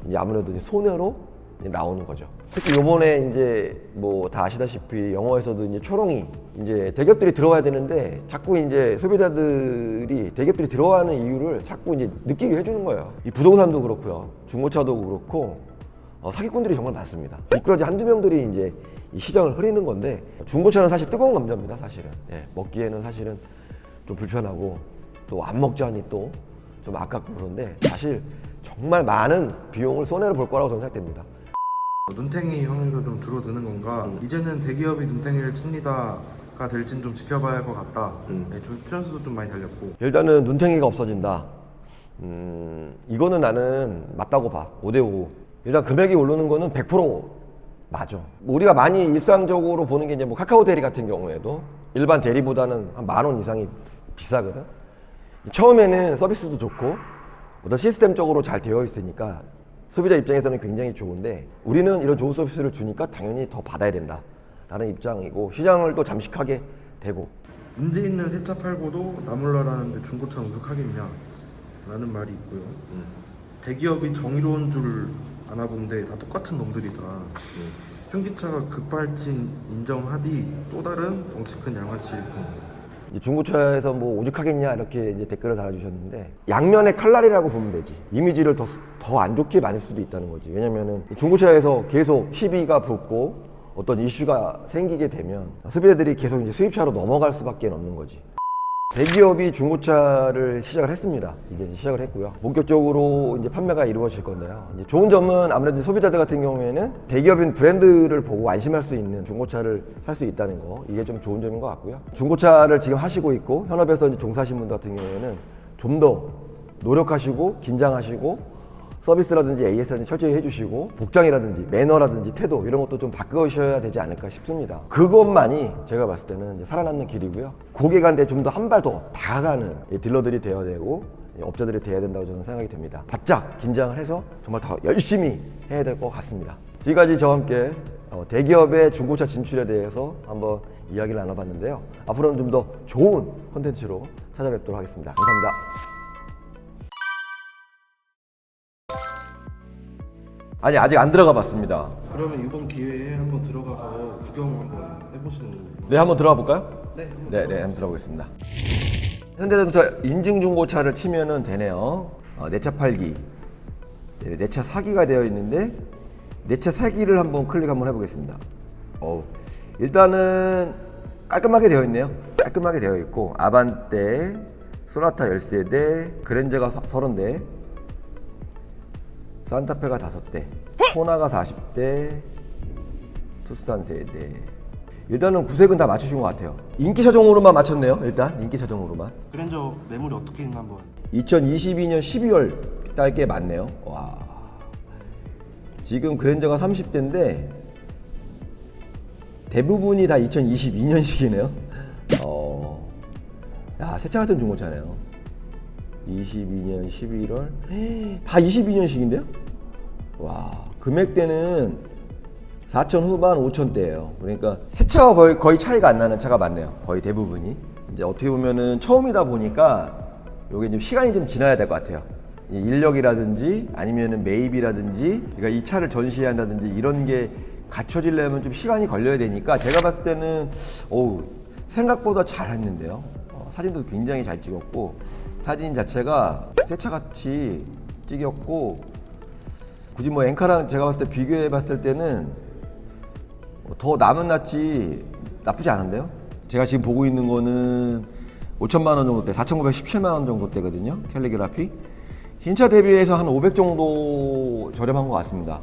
이제 아무래도 이제 손해로 이제 나오는 거죠. 특히 요번에 이제 뭐 다 아시다시피 영어에서도 이제 초롱이 이제 대기업들이 들어와야 되는데 자꾸 이제 소비자들이 대기업들이 들어가는 이유를 자꾸 이제 느끼게 해주는 거예요. 이 부동산도 그렇고요, 중고차도 그렇고 사기꾼들이 정말 많습니다. 미꾸라지 한두 명들이 이제 이 시장을 흐리는 건데 중고차는 사실 뜨거운 감자입니다. 사실은 먹기에는 사실은 좀 불편하고 또 안 먹자니 또 좀 아깝고 그런데 사실 정말 많은 비용을 손해를 볼 거라고 저는 생각됩니다. 눈탱이 확률도 좀 줄어드는 건가? 이제는 대기업이 눈탱이를 칩니다가 될진 좀 지켜봐야 할 것 같다. 네, 출연수도 좀 많이 달렸고. 일단은 눈탱이가 없어진다. 이거는 나는 맞다고 봐. 5대5. 일단 금액이 오르는 거는 100% 맞아. 우리가 많이 일상적으로 보는 게 이제 뭐 카카오 대리 같은 경우에도 일반 대리보다는 한 10,000원 이상이 비싸거든. 처음에는 서비스도 좋고 어떤 시스템적으로 잘 되어 있으니까 소비자 입장에서는 굉장히 좋은데 우리는 이런 좋은 서비스를 주니까 당연히 더 받아야 된다 라는 입장이고 시장을 또 잠식하게 되고. 문제 있는 새 차 팔고도 나몰라라는데 중고차는 우죽하겠냐 라는 말이 있고요. 대기업이 정의로운 줄 아나 본데 다 똑같은 놈들이다. 현기차가 급발진 인정하디 또 다른 덩치 큰 양아치일 뿐. 중고차에서 뭐 오죽하겠냐 이렇게 이제 댓글을 달아주셨는데 양면의 칼날이라고 보면 되지. 이미지를 더 안 좋게 만들 수도 있다는 거지. 왜냐면은 중고차에서 계속 시비가 붙고 어떤 이슈가 생기게 되면 소비자들이 계속 이제 수입차로 넘어갈 수밖에 없는 거지. 대기업이 중고차를 시작을 했습니다. 이제 시작을 했고요. 본격적으로 이제 판매가 이루어질 건데요. 이제 좋은 점은 아무래도 소비자들 같은 경우에는 대기업인 브랜드를 보고 안심할 수 있는 중고차를 살 수 있다는 거, 이게 좀 좋은 점인 것 같고요. 중고차를 지금 하시고 있고 현업에서 이제 종사하시는 분들 같은 경우에는 좀 더 노력하시고 긴장하시고 서비스라든지 AS라든지 철저히 해주시고 복장이라든지 매너라든지 태도 이런 것도 좀 바꾸셔야 되지 않을까 싶습니다. 그것만이 제가 봤을 때는 이제 살아남는 길이고요. 고객한테 좀 더 한 발 더 다가가는 딜러들이 되어야 되고 업자들이 돼야 된다고 저는 생각이 됩니다. 바짝 긴장을 해서 정말 더 열심히 해야 될 것 같습니다. 지금까지 저와 함께 대기업의 중고차 진출에 대해서 한번 이야기를 나눠봤는데요. 앞으로는 좀 더 좋은 콘텐츠로 찾아뵙도록 하겠습니다. 감사합니다. 아니 아직 안 들어가 봤습니다. 그러면 이번 기회에 한번 들어가서 구경 한번 해보시는 거예요. 네, 한번 들어가 볼까요? 네. 네, 한번 들어가 보겠습니다. 현대자동차 인증중고차를 치면은 되네요. 내 차 팔기, 내 차 사기가 되어 있는데 내 차 사기를 한번 클릭 한번 해보겠습니다. 일단은 깔끔하게 되어 있네요. 깔끔하게 되어 있고 아반떼, 소나타 13대, 그랜저가 30대, 산타페가 5대, 코나가 40대, 투싼 3대. 일단은 구색은 다 맞추신 것 같아요. 인기 차종으로만 맞췄네요. 일단 인기 차종으로만. 그랜저 매물이 어떻게 있나 한번. 2022년 12월 달께 맞네요. 와. 지금 그랜저가 30대인데 대부분이 다 2022년식이네요. 야, 새차 같은 중고차네요. 22년 11월 다 22년식인데요? 와, 금액대는 4천 후반 5천대예요. 그러니까 새 차와 거의 차이가 안 나는 차가 많네요. 거의 대부분이. 이제 어떻게 보면은 처음이다 보니까 요게 좀 시간이 좀 지나야 될 것 같아요. 인력이라든지 아니면은 매입이라든지 그러니까 이 차를 전시한다든지 이런 게 갖춰지려면 좀 시간이 걸려야 되니까 제가 봤을 때는 생각보다 잘 했는데요. 사진도 굉장히 잘 찍었고 사진 자체가 새 차같이 찍었고 굳이 뭐 엔카랑 제가 봤을 때 비교해 봤을 때는 더 남은 낯이 나쁘지 않은데요. 제가 지금 보고 있는 거는 5천만 원 정도 대, 4,917만 원 정도 대거든요. 캘리그라피 신차 대비해서 한 500 정도 저렴한 것 같습니다.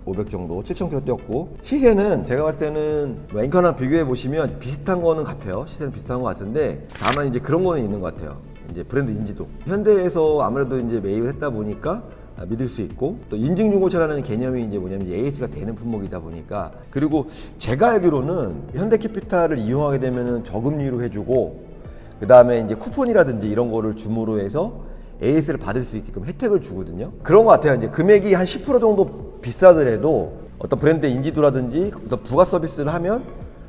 500 정도, 7,000km 뛰었고, 시세는 제가 봤을 때는 뭐 앵커랑 비교해 보시면 비슷한 거는 같아요. 시세는 비슷한 것 같은데, 다만 이제 그런 거는 있는 것 같아요. 이제 브랜드 인지도. 현대에서 아무래도 이제 매입을 했다 보니까 믿을 수 있고, 또 인증 중고차라는 개념이 이제 뭐냐면 AS가 되는 품목이다 보니까, 그리고 제가 알기로는 현대캐피탈을 이용하게 되면은 저금리로 해주고, 그 다음에 이제 쿠폰이라든지 이런 거를 줌으로 해서 AS를 받을 수 있게끔 혜택을 주거든요. 그런 것 같아요. 이제 금액이 한 10% 정도 비싸더라도 어떤 브랜드 인지도라든지 어떤 부가 서비스를 하면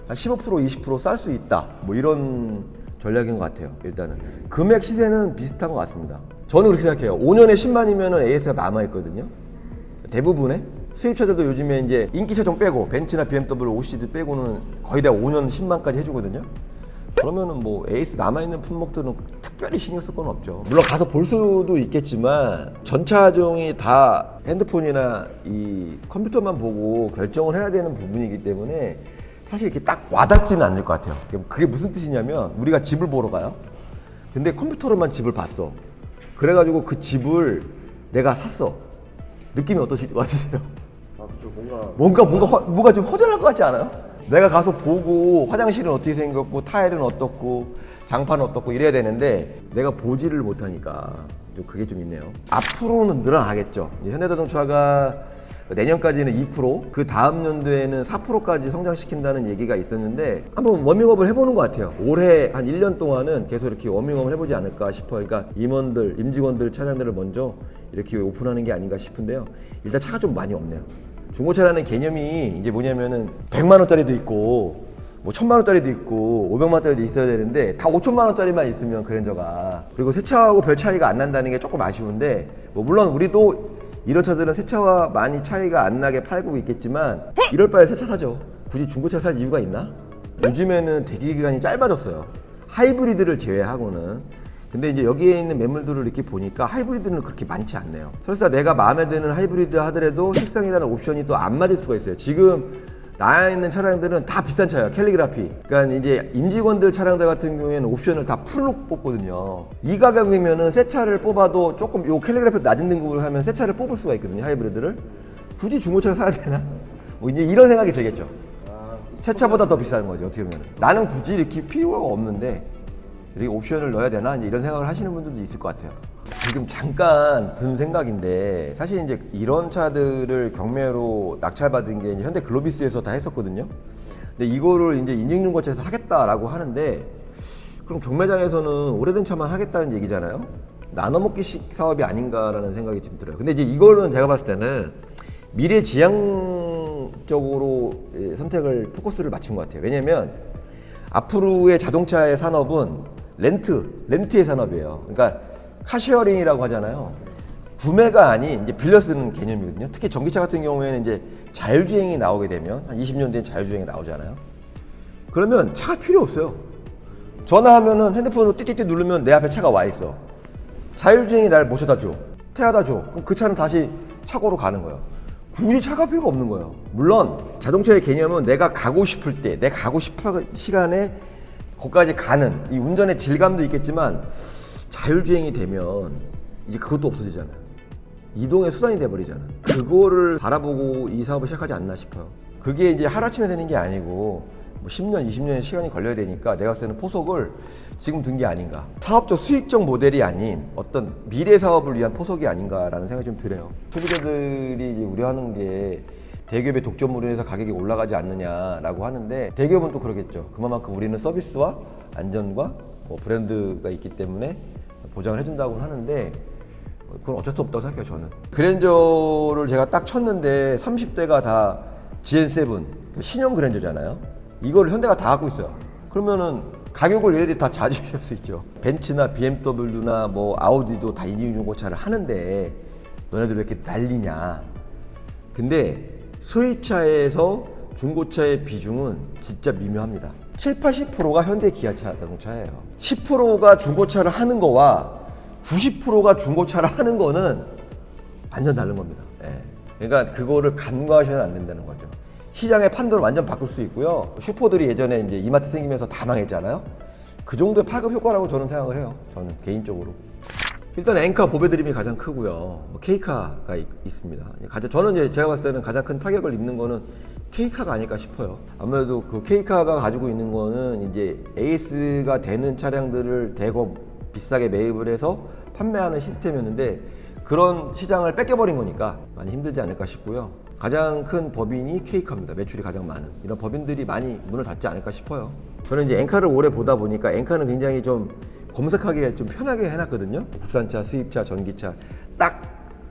한 15%, 20% 쌀 수 있다. 뭐 이런 전략인 것 같아요. 일단은 금액 시세는 비슷한 것 같습니다. 저는 그렇게 생각해요. 5년에 10만이면은 AS가 남아있거든요. 대부분의 수입차들도 요즘에 이제 인기차 좀 빼고 벤츠나 BMW, OCD 빼고는 거의 다 5년 10만까지 해주거든요. 그러면은 뭐 AS 남아있는 품목들은 특별히 신경 쓸 건 없죠. 물론 가서 볼 수도 있겠지만 전차종이 다 핸드폰이나 이 컴퓨터만 보고 결정을 해야 되는 부분이기 때문에 사실 이렇게 딱 와닿지는 않을 것 같아요. 그게 무슨 뜻이냐면 우리가 집을 보러 가요. 근데 컴퓨터로만 집을 봤어. 그래가지고 그 집을 내가 샀어. 느낌이 어떠실 것 같으세요? 아, 그렇죠. 뭔가 좀 허전할 것 같지 않아요? 내가 가서 보고 화장실은 어떻게 생겼고 타일은 어떻고 장판은 어떻고 이래야 되는데 내가 보지를 못하니까 좀 그게 좀 있네요. 앞으로는 늘어나겠죠. 이제 현대자동차가 내년까지는 2%, 그 다음 연도에는 4%까지 성장시킨다는 얘기가 있었는데 한번 워밍업을 해보는 것 같아요. 올해 한 1년 동안은 계속 이렇게 워밍업을 해보지 않을까 싶어요. 그러니까 임직원들 차량들을 먼저 이렇게 오픈하는 게 아닌가 싶은데요. 일단 차가 좀 많이 없네요. 중고차라는 개념이 이제 뭐냐면은 100만 원짜리도 있고 뭐 1000만 원짜리도 있고 500만 원짜리도 있어야 되는데 다 5천만 원짜리만 있으면 그랜저가, 그리고 새 차하고 별 차이가 안 난다는 게 조금 아쉬운데, 뭐 물론 우리도 이런 차들은 새 차와 많이 차이가 안 나게 팔고 있겠지만 이럴 바에 새 차 사죠. 굳이 중고차 살 이유가 있나? 요즘에는 대기 기간이 짧아졌어요. 하이브리드를 제외하고는. 근데 이제 여기에 있는 매물들을 이렇게 보니까 하이브리드는 그렇게 많지 않네요. 설사 내가 마음에 드는 하이브리드 하더라도 색상이라는 옵션이 또 안 맞을 수가 있어요. 지금 나와 있는 차량들은 다 비싼 차예요. 캘리그라피. 그러니까 이제 임직원들 차량들 같은 경우에는 옵션을 다 풀로 뽑거든요. 이 가격이면은 새 차를 뽑아도 조금 요 캘리그라피 낮은 등급을 하면 새 차를 뽑을 수가 있거든요. 하이브리드를. 굳이 중고차를 사야 되나? 뭐 이제 이런 생각이 들겠죠. 새 차보다 더 비싼 거죠. 어떻게 보면. 나는 굳이 이렇게 필요가 없는데 이렇게 옵션을 넣어야 되나? 이제 이런 생각을 하시는 분들도 있을 것 같아요. 지금 잠깐 든 생각인데, 사실 이제 이런 차들을 경매로 낙찰받은 게 이제 현대 글로비스에서 다 했었거든요. 근데 이거를 이제 인증중고차에서 하겠다라고 하는데, 그럼 경매장에서는 오래된 차만 하겠다는 얘기잖아요. 나눠먹기식 사업이 아닌가라는 생각이 좀 들어요. 근데 이제 이거는 제가 봤을 때는 미래 지향적으로 선택을, 포커스를 맞춘 것 같아요. 왜냐면 앞으로의 자동차의 산업은 렌트의 산업이에요. 그러니까 카쉐어링이라고 하잖아요. 구매가 아닌 이제 빌려 쓰는 개념이거든요. 특히 전기차 같은 경우에는 이제 자율주행이 나오게 되면 한 20년 뒤엔 자율주행이 나오잖아요. 그러면 차가 필요 없어요. 전화하면은 핸드폰으로 띠띠띠 누르면 내 앞에 차가 와 있어. 자율주행이 날 모셔다 줘, 태워다 줘. 그럼 그 차는 다시 차고로 가는 거예요. 굳이 차가 필요가 없는 거예요. 물론 자동차의 개념은 내가 가고 싶을 때, 내가 가고 싶은 시간에 거기까지 가는 이 운전의 질감도 있겠지만, 자율주행이 되면 이제 그것도 없어지잖아요. 이동의 수단이 돼버리잖아. 그거를 바라보고 이 사업을 시작하지 않나 싶어요. 그게 이제 하루아침에 되는 게 아니고 뭐 10년, 20년의 시간이 걸려야 되니까 내가 봤을 때는 포석을 지금 든 게 아닌가. 사업적 수익적 모델이 아닌 어떤 미래 사업을 위한 포석이 아닌가라는 생각이 좀 들어요. 소비자들이 이제 우려하는 게 대기업의 독점으로 해서 가격이 올라가지 않느냐라고 하는데, 대기업은 또 그러겠죠. 그만큼 우리는 서비스와 안전과 뭐 브랜드가 있기 때문에 보장을 해준다고는 하는데, 그건 어쩔 수 없다고 생각해요. 저는 그랜저를 제가 딱 쳤는데 30대가 다 GN7 신형 그랜저잖아요. 이걸 현대가 다 갖고 있어요. 그러면은 가격을 얘네들이 다 자주할 수 있죠. 벤츠나 BMW나 뭐 아우디도 다 인증중고차를 하는데 너네들 왜 이렇게 난리냐. 근데 수입차에서 중고차의 비중은 진짜 미묘합니다. 70~80%가 현대 기아차 자동차예요. 10%가 중고차를 하는 거와 90%가 중고차를 하는 거는 완전 다른 겁니다. 예. 그러니까 그거를 간과하셔는 안 된다는 거죠. 시장의 판도를 완전 바꿀 수 있고요. 슈퍼들이 예전에 이제 이마트 생기면서 다 망했잖아요. 그 정도의 파급 효과라고 저는 생각을 해요. 저는 개인적으로. 일단 엔카 보배드림이 가장 크고요. 뭐 K카가 있습니다. 저는 이제 제가 봤을 때는 가장 큰 타격을 입는 거는 K카가 아닐까 싶어요. 아무래도 그 K카가 가지고 있는 거는 이제 에이스가 되는 차량들을 대거 비싸게 매입을 해서 판매하는 시스템이었는데 그런 시장을 뺏겨버린 거니까 많이 힘들지 않을까 싶고요. 가장 큰 법인이 K카입니다. 매출이 가장 많은 이런 법인들이 많이 문을 닫지 않을까 싶어요. 저는 이제 엔카를 오래 보다 보니까 엔카는 굉장히 좀 검색하기가 좀 편하게 해놨거든요. 국산차, 수입차, 전기차 딱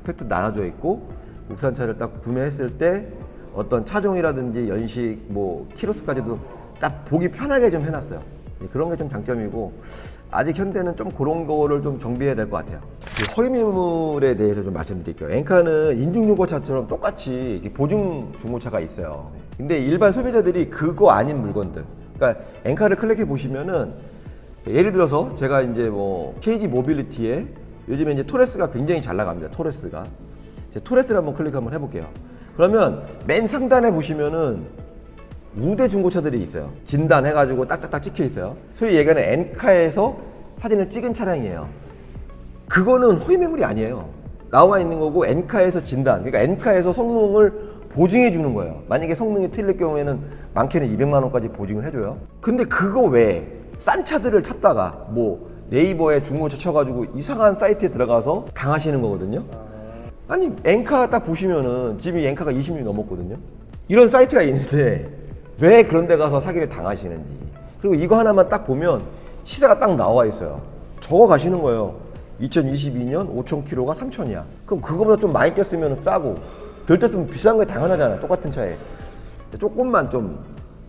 팩트 나눠져 있고 국산차를 딱 구매했을 때 어떤 차종이라든지 연식, 뭐 키로수까지도 딱 보기 편하게 좀 해놨어요. 그런 게 좀 장점이고 아직 현대는 좀 그런 거를 좀 정비해야 될 것 같아요. 허위매물에 대해서 좀 말씀드릴게요. 엔카는 인증중고차처럼 똑같이 이렇게 보증 중고차가 있어요. 근데 일반 소비자들이 그거 아닌 물건들, 그러니까 엔카를 클릭해 보시면은 예를 들어서 제가 이제 뭐 KG 모빌리티에 요즘에 이제 토레스가 굉장히 잘 나갑니다. 토레스가. 제 토레스를 한번 클릭 한번 해볼게요. 그러면 맨 상단에 보시면은 우대 중고차들이 있어요. 진단해가지고 딱딱딱 찍혀 있어요. 소위 얘기하는 엔카에서 사진을 찍은 차량이에요. 그거는 허위매물이 아니에요. 나와 있는 거고 엔카에서 진단, 그러니까 엔카에서 성능을 보증해 주는 거예요. 만약에 성능이 틀릴 경우에는 많게는 200만 원까지 보증을 해줘요. 근데 그거 외에 싼 차들을 찾다가 뭐 네이버에 중고차 쳐가지고 이상한 사이트에 들어가서 당하시는 거거든요. 아니 엔카 딱 보시면은 지금 이 엔카가 20년이 넘었거든요. 이런 사이트가 있는데 왜 그런 데 가서 사기를 당하시는지. 그리고 이거 하나만 딱 보면 시세가 딱 나와 있어요. 적어 가시는 거예요. 2022년 5,000km가 3,000이야. 그럼 그거보다 좀 많이 뛰었으면 싸고 덜 뛰었으면 비싼 게 당연하잖아. 똑같은 차에. 조금만 좀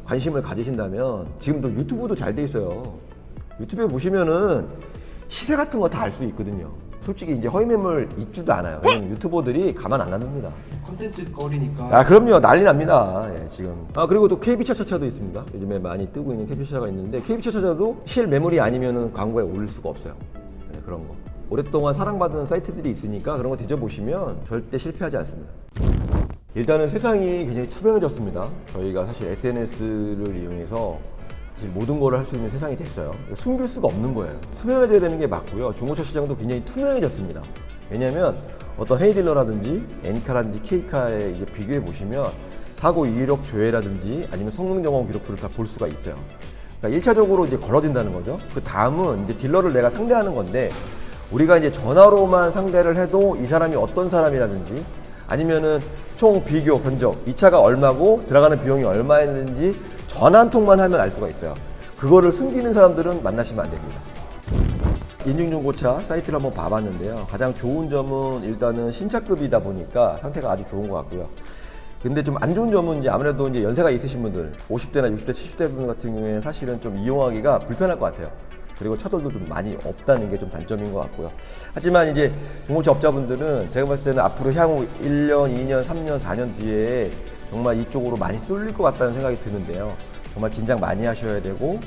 관심을 가지신다면 지금도 유튜브도 잘 돼 있어요. 유튜브에 보시면은 시세 같은 거 다 알 수 있거든요. 솔직히 이제 허위매물 있지도 않아요. 왜냐면 유튜버들이 가만 안 놔둡니다. 컨텐츠 거리니까. 아 그럼요, 난리 납니다. 예, 지금. 아 그리고 또 KB차차도 있습니다. 요즘에 많이 뜨고 있는 KB차차가 있는데 KB차차도 실매물이 아니면은 광고에 올릴 수가 없어요. 예, 그런 거. 오랫동안 사랑받은 사이트들이 있으니까 그런 거 뒤져보시면 절대 실패하지 않습니다. 일단은 세상이 굉장히 투명해졌습니다. 저희가 사실 SNS를 이용해서 사실 모든 거를 할 수 있는 세상이 됐어요. 숨길 수가 없는 거예요. 투명해져야 되는 게 맞고요. 중고차 시장도 굉장히 투명해졌습니다. 왜냐하면 어떤 헤이딜러라든지 엔카라든지 K카에 이제 비교해 보시면 사고 이력 조회라든지 아니면 성능 점검 기록부를 다 볼 수가 있어요. 그러니까 1차적으로 이제 걸어진다는 거죠. 그 다음은 이제 딜러를 내가 상대하는 건데 우리가 이제 전화로만 상대를 해도 이 사람이 어떤 사람이라든지 아니면은 총 비교 견적 이 차가 얼마고 들어가는 비용이 얼마였는지 전화 한 통만 하면 알 수가 있어요. 그거를 숨기는 사람들은 만나시면 안 됩니다. 인증중고차 사이트를 한번 봐봤는데요. 가장 좋은 점은 일단은 신차급이다 보니까 상태가 아주 좋은 것 같고요. 근데 좀 안 좋은 점은 이제 아무래도 이제 연세가 있으신 분들 50대나 60대, 70대 분 같은 경우에 사실은 좀 이용하기가 불편할 것 같아요. 그리고 차들도 좀 많이 없다는 게 좀 단점인 것 같고요. 하지만 이제 중고차 업자분들은 제가 봤을 때는 앞으로 향후 1년, 2년, 3년, 4년 뒤에 정말 이쪽으로 많이 쏠릴 것 같다는 생각이 드는데요. 정말 긴장 많이 하셔야 되고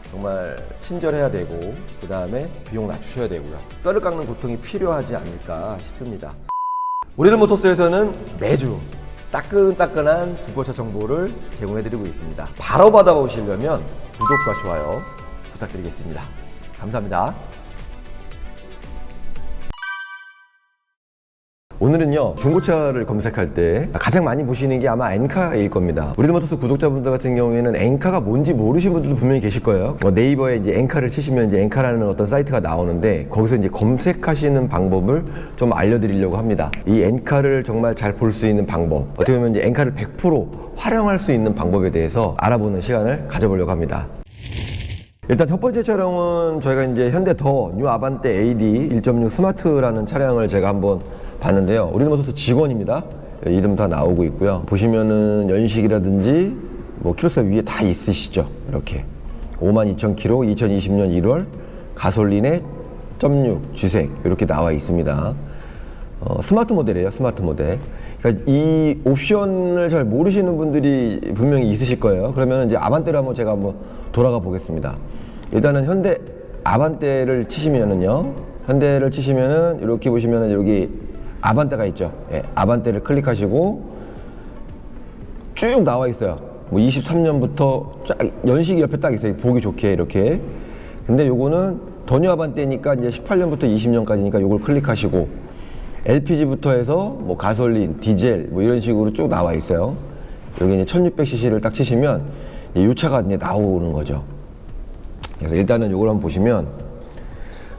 정말 친절해야 되고 그 다음에 비용 낮추셔야 되고요. 뼈를 깎는 고통이 필요하지 않을까 싶습니다. 우리들모터스에서는 매주 따끈따끈한 중고차 정보를 제공해드리고 있습니다. 바로 받아보시려면 구독과 좋아요 부탁드리겠습니다. 감사합니다. 오늘은요 중고차를 검색할 때 가장 많이 보시는 게 아마 엔카일 겁니다. 우리들모터스 구독자분들 같은 경우에는 엔카가 뭔지 모르시는 분들도 분명히 계실 거예요. 네이버에 이제 엔카를 치시면 이제 엔카라는 어떤 사이트가 나오는데 거기서 이제 검색하시는 방법을 좀 알려드리려고 합니다. 이 엔카를 정말 잘 볼 수 있는 방법, 어떻게 보면 이제 엔카를 100% 활용할 수 있는 방법에 대해서 알아보는 시간을 가져보려고 합니다. 일단 첫 번째 차량은 저희가 이제 현대 더 뉴 아반떼 AD 1.6 스마트라는 차량을 제가 한번 봤는데요. 우리들모터스 직원입니다. 이름 다 나오고 있고요. 보시면은 연식이라든지 뭐 키로수 위에 다 있으시죠. 이렇게 52,000km 2020년 1월 가솔린에 0.6 주색 이렇게 나와 있습니다. 스마트 모델이에요. 스마트 모델. 그러니까 이 옵션을 잘 모르시는 분들이 분명히 있으실 거예요. 그러면 이제 아반떼를 한번 제가 한번 돌아가 보겠습니다. 일단은 현대 아반떼를 치시면은요. 현대를 치시면은 이렇게 보시면은 여기 아반떼가 있죠. 예, 아반떼를 클릭하시고 쭉 나와 있어요. 뭐 23년부터 쫙 연식이 옆에 딱 있어요. 보기 좋게 이렇게. 근데 요거는 더뉴아반떼니까 이제 18년부터 20년까지니까 요걸 클릭하시고 LPG부터 해서 뭐 가솔린, 디젤 뭐 이런 식으로 쭉 나와 있어요. 여기 이제 1600cc를 딱 치시면 이제 요 차가 이제 나오는 거죠. 그래서 일단은 요걸 한번 보시면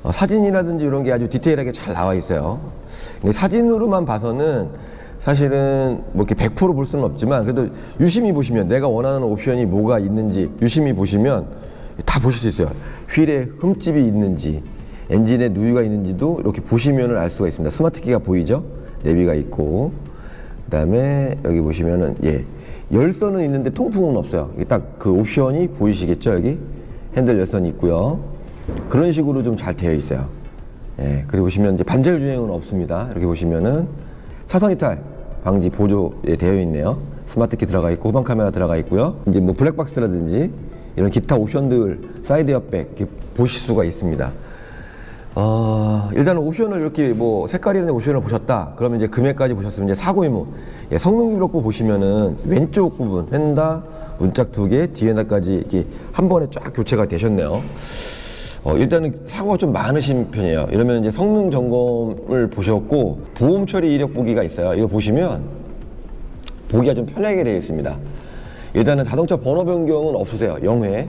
사진이라든지 이런 게 아주 디테일하게 잘 나와 있어요. 근데 사진으로만 봐서는 사실은 뭐 이렇게 100% 볼 수는 없지만 그래도 유심히 보시면 내가 원하는 옵션이 뭐가 있는지 유심히 보시면 다 보실 수 있어요. 휠에 흠집이 있는지 엔진에 누유가 있는지도 이렇게 보시면 알 수가 있습니다. 스마트키가 보이죠? 내비가 있고 그 다음에 여기 보시면은 열선은 있는데 통풍은 없어요. 딱 그 옵션이 보이시겠죠? 여기 핸들 열선이 있고요. 그런 식으로 좀 잘 되어 있어요. 그리고 보시면 이제 반절 주행은 없습니다. 이렇게 보시면은 차선 이탈 방지 보조에 되어 있네요. 스마트키 들어가 있고 후방 카메라 들어가 있고요. 이제 뭐 블랙박스라든지 이런 기타 옵션들 사이드 에어백 이렇게 보실 수가 있습니다. 일단은 옵션을 이렇게 뭐 색깔이 있는 옵션을 보셨다. 그러면 이제 금액까지 보셨으면 이제 사고 의무 성능 기록부 보시면은 왼쪽 부분 휀다 문짝 2개 뒤엔다까지 이렇게 한 번에 쫙 교체가 되셨네요. 일단은 사고가 좀 많으신 편이에요. 이러면 이제 성능 점검을 보셨고 보험 처리 이력 보기가 있어요. 이거 보시면 보기가 좀 편하게 되어 있습니다. 일단은 자동차 번호 변경은 없으세요. 0회.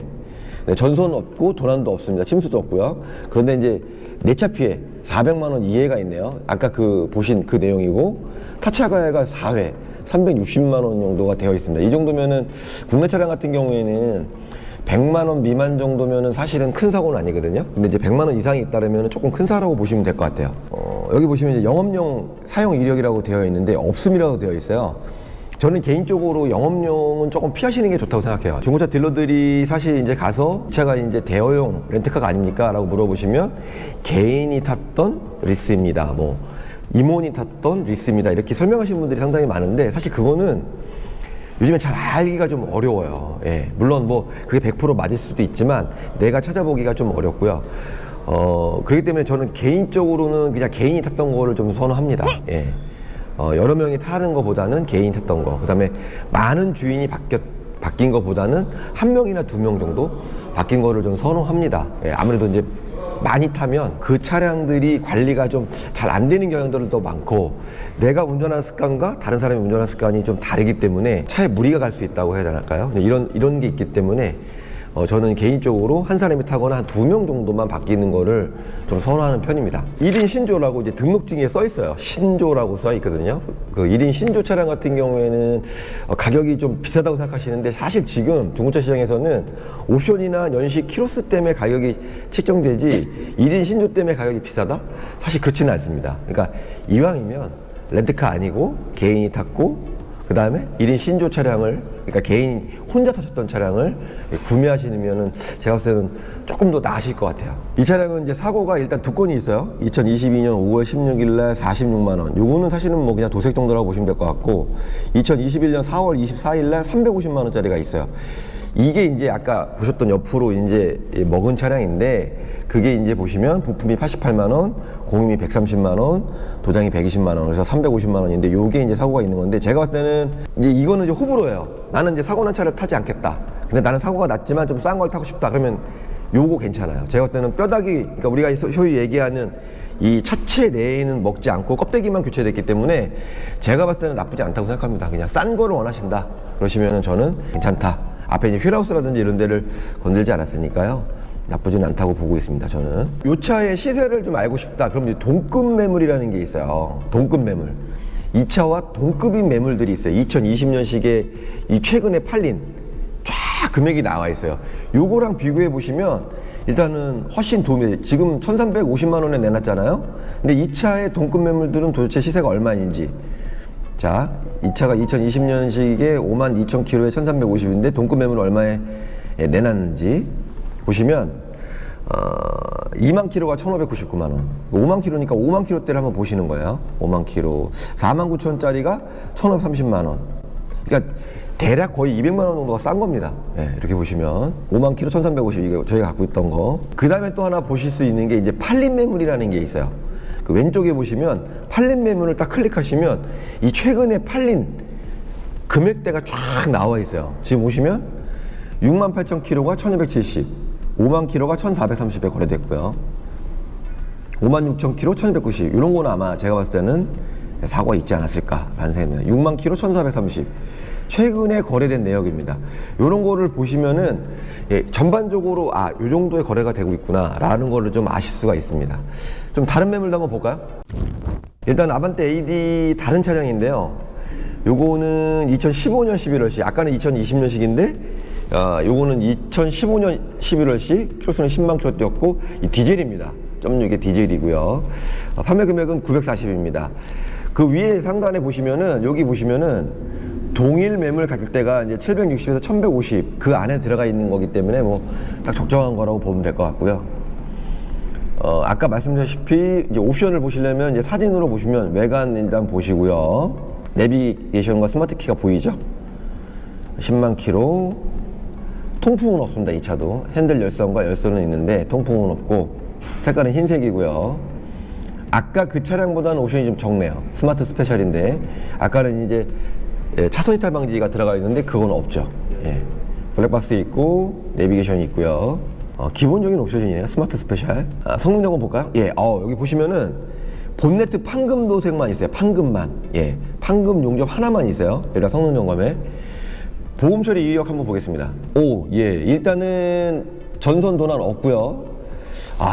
전손 없고 도난도 없습니다. 침수도 없고요. 그런데 이제 내차 피해 400만 원 이해가 있네요. 아까 그 보신 그 내용이고 타차 가해가 4회 360만 원 정도가 되어 있습니다. 이 정도면은 국내 차량 같은 경우에는 100만 원 미만 정도면은 사실은 큰 사고는 아니거든요. 근데 이제 100만 원 이상이 있다면 조금 큰 사고라고 보시면 될 것 같아요. 여기 보시면 이제 영업용 사용 이력이라고 되어 있는데 없음이라고 되어 있어요. 저는 개인적으로 영업용은 조금 피하시는 게 좋다고 생각해요. 중고차 딜러들이 사실 이제 가서 이 차가 이제 대여용 렌트카가 아닙니까? 라고 물어보시면 개인이 탔던 리스입니다. 뭐 임원이 탔던 리스입니다. 이렇게 설명하시는 분들이 상당히 많은데 사실 그거는 요즘에 잘 알기가 좀 어려워요. 물론 뭐 그게 100% 맞을 수도 있지만 내가 찾아보기가 좀 어렵고요. 그렇기 때문에 저는 개인적으로는 그냥 개인이 탔던 거를 좀 선호합니다. 여러 명이 타는 것보다는 개인이 탔던 거. 그 다음에 많은 주인이 바뀐 것보다는 한 명이나 두 명 정도 바뀐 거를 좀 선호합니다. 아무래도 이제 많이 타면 그 차량들이 관리가 좀 잘 안 되는 경향들도 많고 내가 운전하는 습관과 다른 사람이 운전하는 습관이 좀 다르기 때문에 차에 무리가 갈 수 있다고 해야 되나요? 이런 게 있기 때문에 저는 개인적으로 한 사람이 타거나 한 2명 정도만 바뀌는 거를 좀 선호하는 편입니다. 1인 신조라고 이제 등록증에 써 있어요. 신조라고 써 있거든요. 그 1인 신조 차량 같은 경우에는 가격이 좀 비싸다고 생각하시는데 사실 지금 중고차 시장에서는 옵션이나 연식 키로수 때문에 가격이 책정되지 1인 신조 때문에 가격이 비싸다? 사실 그렇지는 않습니다. 그러니까 이왕이면 렌트카 아니고 개인이 탔고 그 다음에 1인 신조 차량을 그러니까 개인 혼자 타셨던 차량을 구매하시면은 제가 봤을 때는 조금 더 나으실 것 같아요. 이 차량은 이제 사고가 일단 두 건이 있어요. 2022년 5월 16일 날 46만 원. 요거는 사실은 뭐 그냥 도색 정도라고 보시면 될 것 같고 2021년 4월 24일 날 350만 원짜리가 있어요. 이게 이제 아까 보셨던 옆으로 이제 먹은 차량인데 그게 이제 보시면 부품이 88만 원, 공임이 130만 원, 도장이 120만 원, 그래서 350만 원인데 요게 이제 사고가 있는 건데 제가 봤을 때는 이제 이거는 이제 호불호예요. 나는 이제 사고 난 차를 타지 않겠다. 근데 나는 사고가 났지만 좀 싼 걸 타고 싶다. 그러면 요거 괜찮아요. 제가 봤을 때는 뼈다귀, 그러니까 우리가 소위 얘기하는 이 차체 내에는 먹지 않고 껍데기만 교체됐기 때문에 제가 봤을 때는 나쁘지 않다고 생각합니다. 그냥 싼 거를 원하신다. 그러시면은 저는 괜찮다. 앞에 이제 휠하우스라든지 이런 데를 건들지 않았으니까요. 나쁘진 않다고 보고 있습니다, 저는. 이 차의 시세를 좀 알고 싶다. 그럼 이제 동급 매물이라는 게 있어요. 동급 매물. 이 차와 동급인 매물들이 있어요. 2020년식에 이 최근에 팔린 쫙 금액이 나와 있어요. 요거랑 비교해 보시면 일단은 훨씬 도움이 돼요. 지금 1350만 원에 내놨잖아요. 근데 이 차의 동급 매물들은 도대체 시세가 얼마인지. 자, 이 차가 2020년식에 52,000km에 1350인데 동급 매물 얼마에 내놨는지 보시면 2만 킬로가 1,599만 원, 5만 킬로니까 5만 킬로대를 한번 보시는 거예요. 5만 킬로, 49,000짜리가 1,530만 원. 그러니까 대략 거의 200만 원 정도가 싼 겁니다. 이렇게 보시면 5만 킬로 1,350 이게 저희가 갖고 있던 거. 그 다음에 또 하나 보실 수 있는 게 이제 팔린 매물이라는 게 있어요. 그 왼쪽에 보시면 팔린 매물을 딱 클릭하시면 이 최근에 팔린 금액대가 쫙 나와 있어요. 지금 보시면 68,000km가 1270, 5만 킬로가 1,430에 거래됐고요. 56,000km 1,290 이런 거는 아마 제가 봤을 때는 사고가 있지 않았을까라는 생각이 듭니다. 6만 킬로 1,430 최근에 거래된 내역입니다. 이런 거를 보시면은 전반적으로 이 정도의 거래가 되고 있구나 라는 거를 좀 아실 수가 있습니다. 좀 다른 매물도 한번 볼까요? 일단 아반떼 AD 다른 차량인데요. 요거는 2015년 11월시, 아까는 2020년식인데 요거는 2015년 11월시, 킬로수는 10만 킬로 뛰었고 이 디젤입니다. 0.6의 디젤이고요. 판매 금액은 940입니다. 그 위에 상단에 보시면은, 여기 보시면은 동일 매물 가격대가 이제 760에서 1150 그 안에 들어가 있는 거기 때문에 뭐 딱 적정한 거라고 보면 될 것 같고요. 아까 말씀드렸다시피 이제 옵션을 보시려면 이제 사진으로 보시면 외관 일단 보시고요. 내비게이션과 스마트 키가 보이죠? 10만 킬로. 통풍은 없습니다. 이 차도 핸들 열선과 열선은 있는데 통풍은 없고 색깔은 흰색이고요. 아까 그 차량보다는 옵션이 좀 적네요. 스마트 스페셜인데 아까는 이제 차선 이탈 방지가 들어가 있는데 그건 없죠. 예. 블랙박스 있고 내비게이션이 있고요. 기본적인 옵션이네요. 스마트 스페셜. 성능 점검 볼까요? 예. 여기 보시면은 본네트 판금 도색만 있어요. 판금만. 예. 판금 용접 하나만 있어요. 일단 성능 점검에 보험 처리 이력 한번 보겠습니다. 예. 일단은 전선 도난 없고요.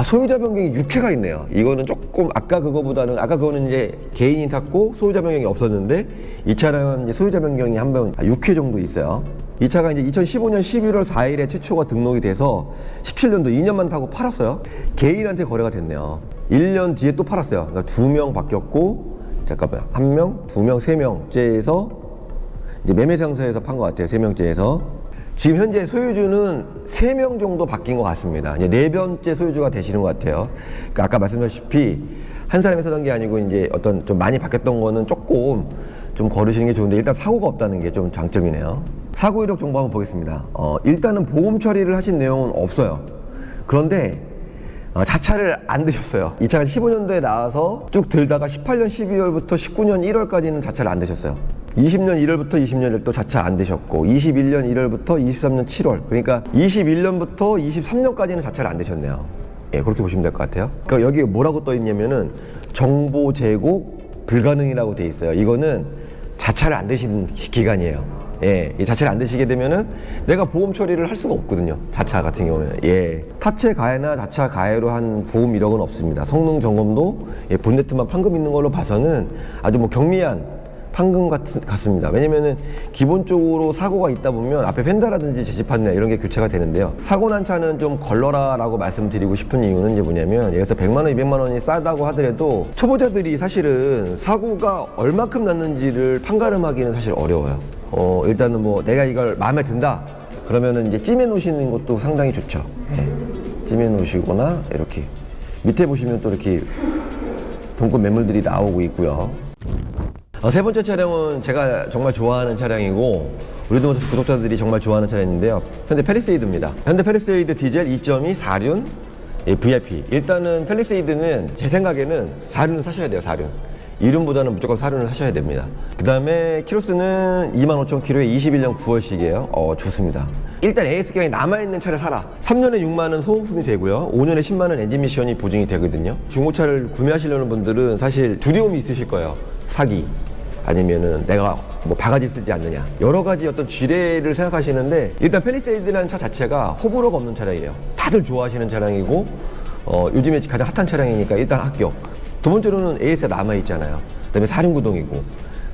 소유자 변경이 6회가 있네요. 이거는 조금 아까 그거는 이제 개인이 탔고 소유자 변경이 없었는데 이 차량은 이제 소유자 변경이 한 번 6회 정도 있어요. 이 차가 이제 2015년 11월 4일에 최초가 등록이 돼서 17년도 2년만 타고 팔았어요. 개인한테 거래가 됐네요. 1년 뒤에 또 팔았어요. 그러니까 2명 바뀌었고, 잠깐만, 1명, 2명, 3명째에서 이제 매매 상사에서 판 것 같아요. 3명째에서. 지금 현재 소유주는 3명 정도 바뀐 것 같습니다. 이제 4번째 소유주가 되시는 것 같아요. 그러니까 아까 말씀드렸다시피 한 사람이 사던 게 아니고 이제 어떤 좀 많이 바뀌었던 거는 조금 좀 거르시는 게 좋은데 일단 사고가 없다는 게 좀 장점이네요. 사고 이력 정보 한번 보겠습니다. 일단은 보험 처리를 하신 내용은 없어요. 그런데 자차를 안 드셨어요. 이 차가 15년도에 나와서 쭉 들다가 18년 12월부터 19년 1월까지는 자차를 안 드셨어요. 20년 1월부터 20년 1월 또 자차 안 되셨고 21년 1월부터 23년 7월 그러니까 21년부터 23년까지는 자차를 안 되셨네요. 예, 그렇게 보시면 될 것 같아요. 그러니까 여기 뭐라고 떠 있냐면은 정보 제공 불가능이라고 돼 있어요. 이거는 자차를 안 되신 기간이에요. 예, 이 자차를 안 되시게 되면은 내가 보험 처리를 할 수가 없거든요. 자차 같은 경우는. 예. 타체 가해나 자차 가해로 한 보험 이력은 없습니다. 성능 점검도 본네트만 판금 있는 걸로 봐서는 아주 뭐 경미한 판금 같습니다. 왜냐면은 기본적으로 사고가 있다 보면 앞에 펜다라든지 제시 판넬 이런 게 교체가 되는데요. 사고 난 차는 좀 걸러라라고 말씀드리고 싶은 이유는 이제 뭐냐면 여기서 100만 원, 200만 원이 싸다고 하더라도 초보자들이 사실은 사고가 얼마큼 났는지를 판가름하기는 사실 어려워요. 일단은 뭐 내가 이걸 마음에 든다 그러면은 이제 찜해 놓으시는 것도 상당히 좋죠. 예. 찜해 놓으시거나 이렇게 밑에 보시면 또 이렇게 동급 매물들이 나오고 있고요. 세 번째 차량은 제가 정말 좋아하는 차량이고 우리 도모터스 구독자들이 정말 좋아하는 차량인데요. 현대 패리세이드입니다. 현대 패리세이드 디젤 2.2 4륜 VIP. 일단은 패리세이드는 제 생각에는 4륜을 사셔야 돼요. 4륜. 2륜보다는 무조건 4륜을 하셔야 됩니다. 그 다음에 키로수는 25,000km에 21년 9월식이에요. 좋습니다. 일단 AS 기간이 남아있는 차를 사라. 3년에 6만 원 소모품이 되고요. 5년에 10만 원 엔진 미션이 보증이 되거든요. 중고차를 구매하시려는 분들은 사실 두려움이 있으실 거예요. 사기. 아니면은 내가 뭐 바가지 쓰지 않느냐. 여러 가지 어떤 지뢰를 생각하시는데 일단 패리세이드라는 차 자체가 호불호가 없는 차량이에요. 다들 좋아하시는 차량이고 요즘에 가장 핫한 차량이니까 일단 합격. 두 번째로는 AS가 남아있잖아요. 그 다음에 4륜 구동이고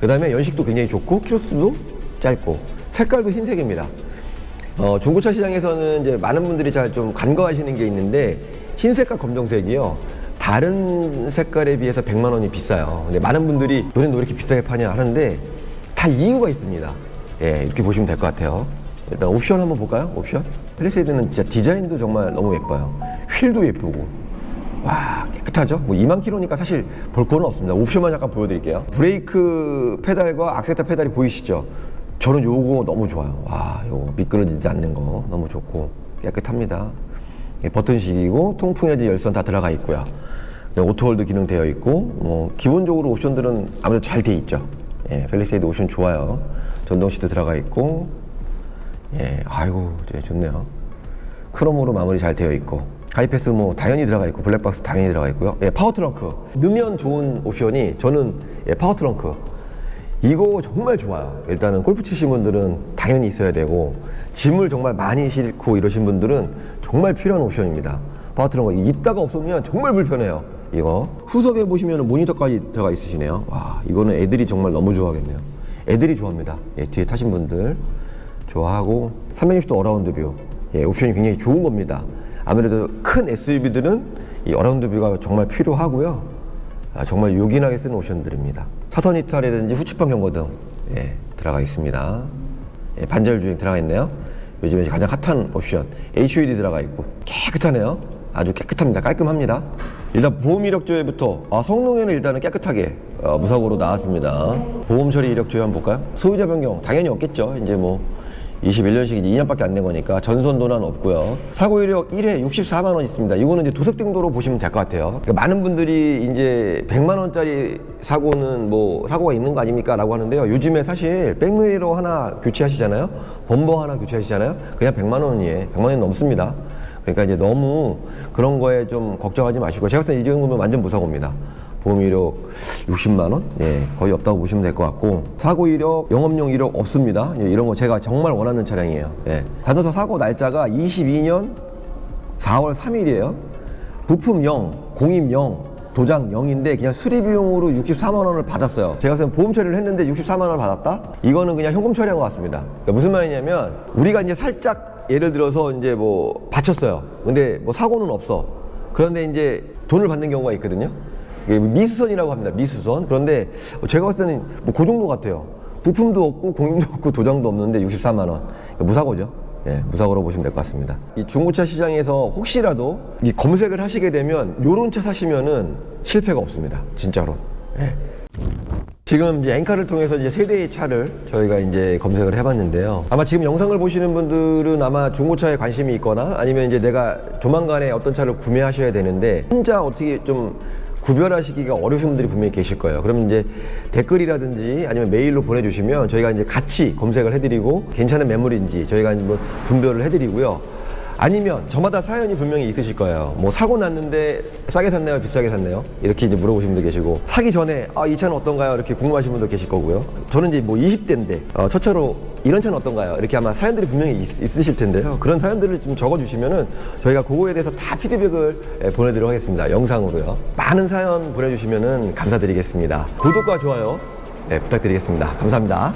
그 다음에 연식도 굉장히 좋고 키로수도 짧고 색깔도 흰색입니다. 중고차 시장에서는 이제 많은 분들이 잘 좀 간과하시는 게 있는데 흰색과 검정색이요. 다른 색깔에 비해서 100만 원이 비싸요. 근데 많은 분들이 너네 왜 이렇게 비싸게 파냐 하는데 다 이유가 있습니다. 예, 이렇게 보시면 될 것 같아요. 일단 옵션 한번 볼까요? 옵션. 패리세이드는 진짜 디자인도 정말 너무 예뻐요. 휠도 예쁘고 와 깨끗하죠? 뭐 2만 킬로니까 사실 볼 거는 없습니다. 옵션만 잠깐 보여드릴게요. 브레이크 페달과 악셀레터 페달이 보이시죠? 저는 요거 너무 좋아요. 와 요거 미끄러지지 않는 거 너무 좋고 깨끗합니다. 버튼식이고 통풍이라든지 열선 다 들어가 있고요. 오토홀드 기능 되어 있고 뭐 기본적으로 옵션들은 아무래도 잘 돼 있죠. 예, 패리세이드 옵션 좋아요. 전동 시트 들어가 있고 예, 아이고 좋네요. 크롬으로 마무리 잘 되어 있고 하이패스 뭐 당연히 들어가 있고 블랙박스 당연히 들어가 있고요. 예, 파워 트렁크 넣으면 좋은 옵션이 저는 예, 파워 트렁크 이거 정말 좋아요. 일단은 골프 치신 분들은 당연히 있어야 되고 짐을 정말 많이 싣고 이러신 분들은 정말 필요한 옵션입니다. 파워 트렁크 있다가 없으면 정말 불편해요. 이거 후석에 보시면 모니터까지 들어가 있으시네요. 와, 이거는 애들이 정말 너무 좋아하겠네요. 애들이 좋아합니다. 예, 뒤에 타신 분들 좋아하고 360도 어라운드 뷰 예, 옵션이 굉장히 좋은 겁니다. 아무래도 큰 SUV들은 이 어라운드 뷰가 정말 필요하고요. 정말 요긴하게 쓰는 옵션들입니다. 차선 이탈이라든지 후측방 경고등 예, 들어가 있습니다. 예, 반절 주행 들어가 있네요. 요즘에 가장 핫한 옵션 HUD 들어가 있고 깨끗하네요. 아주 깨끗합니다. 깔끔합니다. 일단 보험 이력 조회부터 성능에는 일단은 깨끗하게 무사고로 나왔습니다. 보험 처리 이력 조회 한번 볼까요? 소유자 변경 당연히 없겠죠. 이제 뭐 21년씩 이제 2년밖에 안 된 거니까 전손 도난 없고요. 사고 이력 1회 64만 원 있습니다. 이거는 이제 도색 등도로 보시면 될 것 같아요. 그러니까 많은 분들이 이제 100만 원짜리 사고는 뭐 사고가 있는 거 아닙니까? 라고 하는데요. 요즘에 사실 백미러 하나 교체하시잖아요. 범버 하나 교체하시잖아요. 그냥 100만 원이에요. 100만 원이 넘습니다. 그러니까 이제 너무 그런 거에 좀 걱정하지 마시고 제가 봤을 때 이 정도면 완전 무사고입니다. 보험 이력 60만 원? 예, 거의 없다고 보시면 될 것 같고 사고 이력, 영업용 이력 없습니다. 예, 이런 거 제가 정말 원하는 차량이에요. 예. 자동차 사고 날짜가 22년 4월 3일이에요. 부품 0, 공임 0, 도장 0인데 그냥 수리 비용으로 64만 원을 받았어요. 제가 지금 보험 처리를 했는데 64만 원을 받았다? 이거는 그냥 현금 처리한 것 같습니다. 그러니까 무슨 말이냐면 우리가 이제 살짝 예를 들어서 이제 뭐 바쳤어요. 근데 뭐 사고는 없어. 그런데 이제 돈을 받는 경우가 있거든요. 이게 미수선이라고 합니다. 미수선. 그런데 제가 봤을 때는 뭐 그 정도 같아요. 부품도 없고 공임도 없고 도장도 없는데 64만 원. 그러니까 무사고죠. 예, 무사고로 보시면 될 것 같습니다. 이 중고차 시장에서 혹시라도 이 검색을 하시게 되면 요런 차 사시면은 실패가 없습니다. 진짜로. 예. 지금 이제 엔카를 통해서 이제 세 대의 차를 저희가 이제 검색을 해봤는데요. 아마 지금 영상을 보시는 분들은 아마 중고차에 관심이 있거나 아니면 이제 내가 조만간에 어떤 차를 구매하셔야 되는데 혼자 어떻게 좀 구별하시기가 어려우신 분들이 분명히 계실 거예요. 그러면 이제 댓글이라든지 아니면 메일로 보내주시면 저희가 이제 같이 검색을 해드리고 괜찮은 매물인지 저희가 뭐 분별을 해드리고요. 아니면 저마다 사연이 분명히 있으실 거예요. 뭐 사고 났는데 싸게 샀나요? 비싸게 샀나요? 이렇게 이제 물어보시는 분도 계시고 사기 전에 이 차는 어떤가요? 이렇게 궁금하신 분도 계실 거고요. 저는 이제 뭐 20대인데 첫 차로 이런 차는 어떤가요? 이렇게 아마 사연들이 분명히 있으실 텐데요. 그런 사연들을 좀 적어주시면은 저희가 그거에 대해서 다 피드백을 보내드리도록 하겠습니다. 영상으로요. 많은 사연 보내주시면은 감사드리겠습니다. 구독과 좋아요 부탁드리겠습니다. 감사합니다.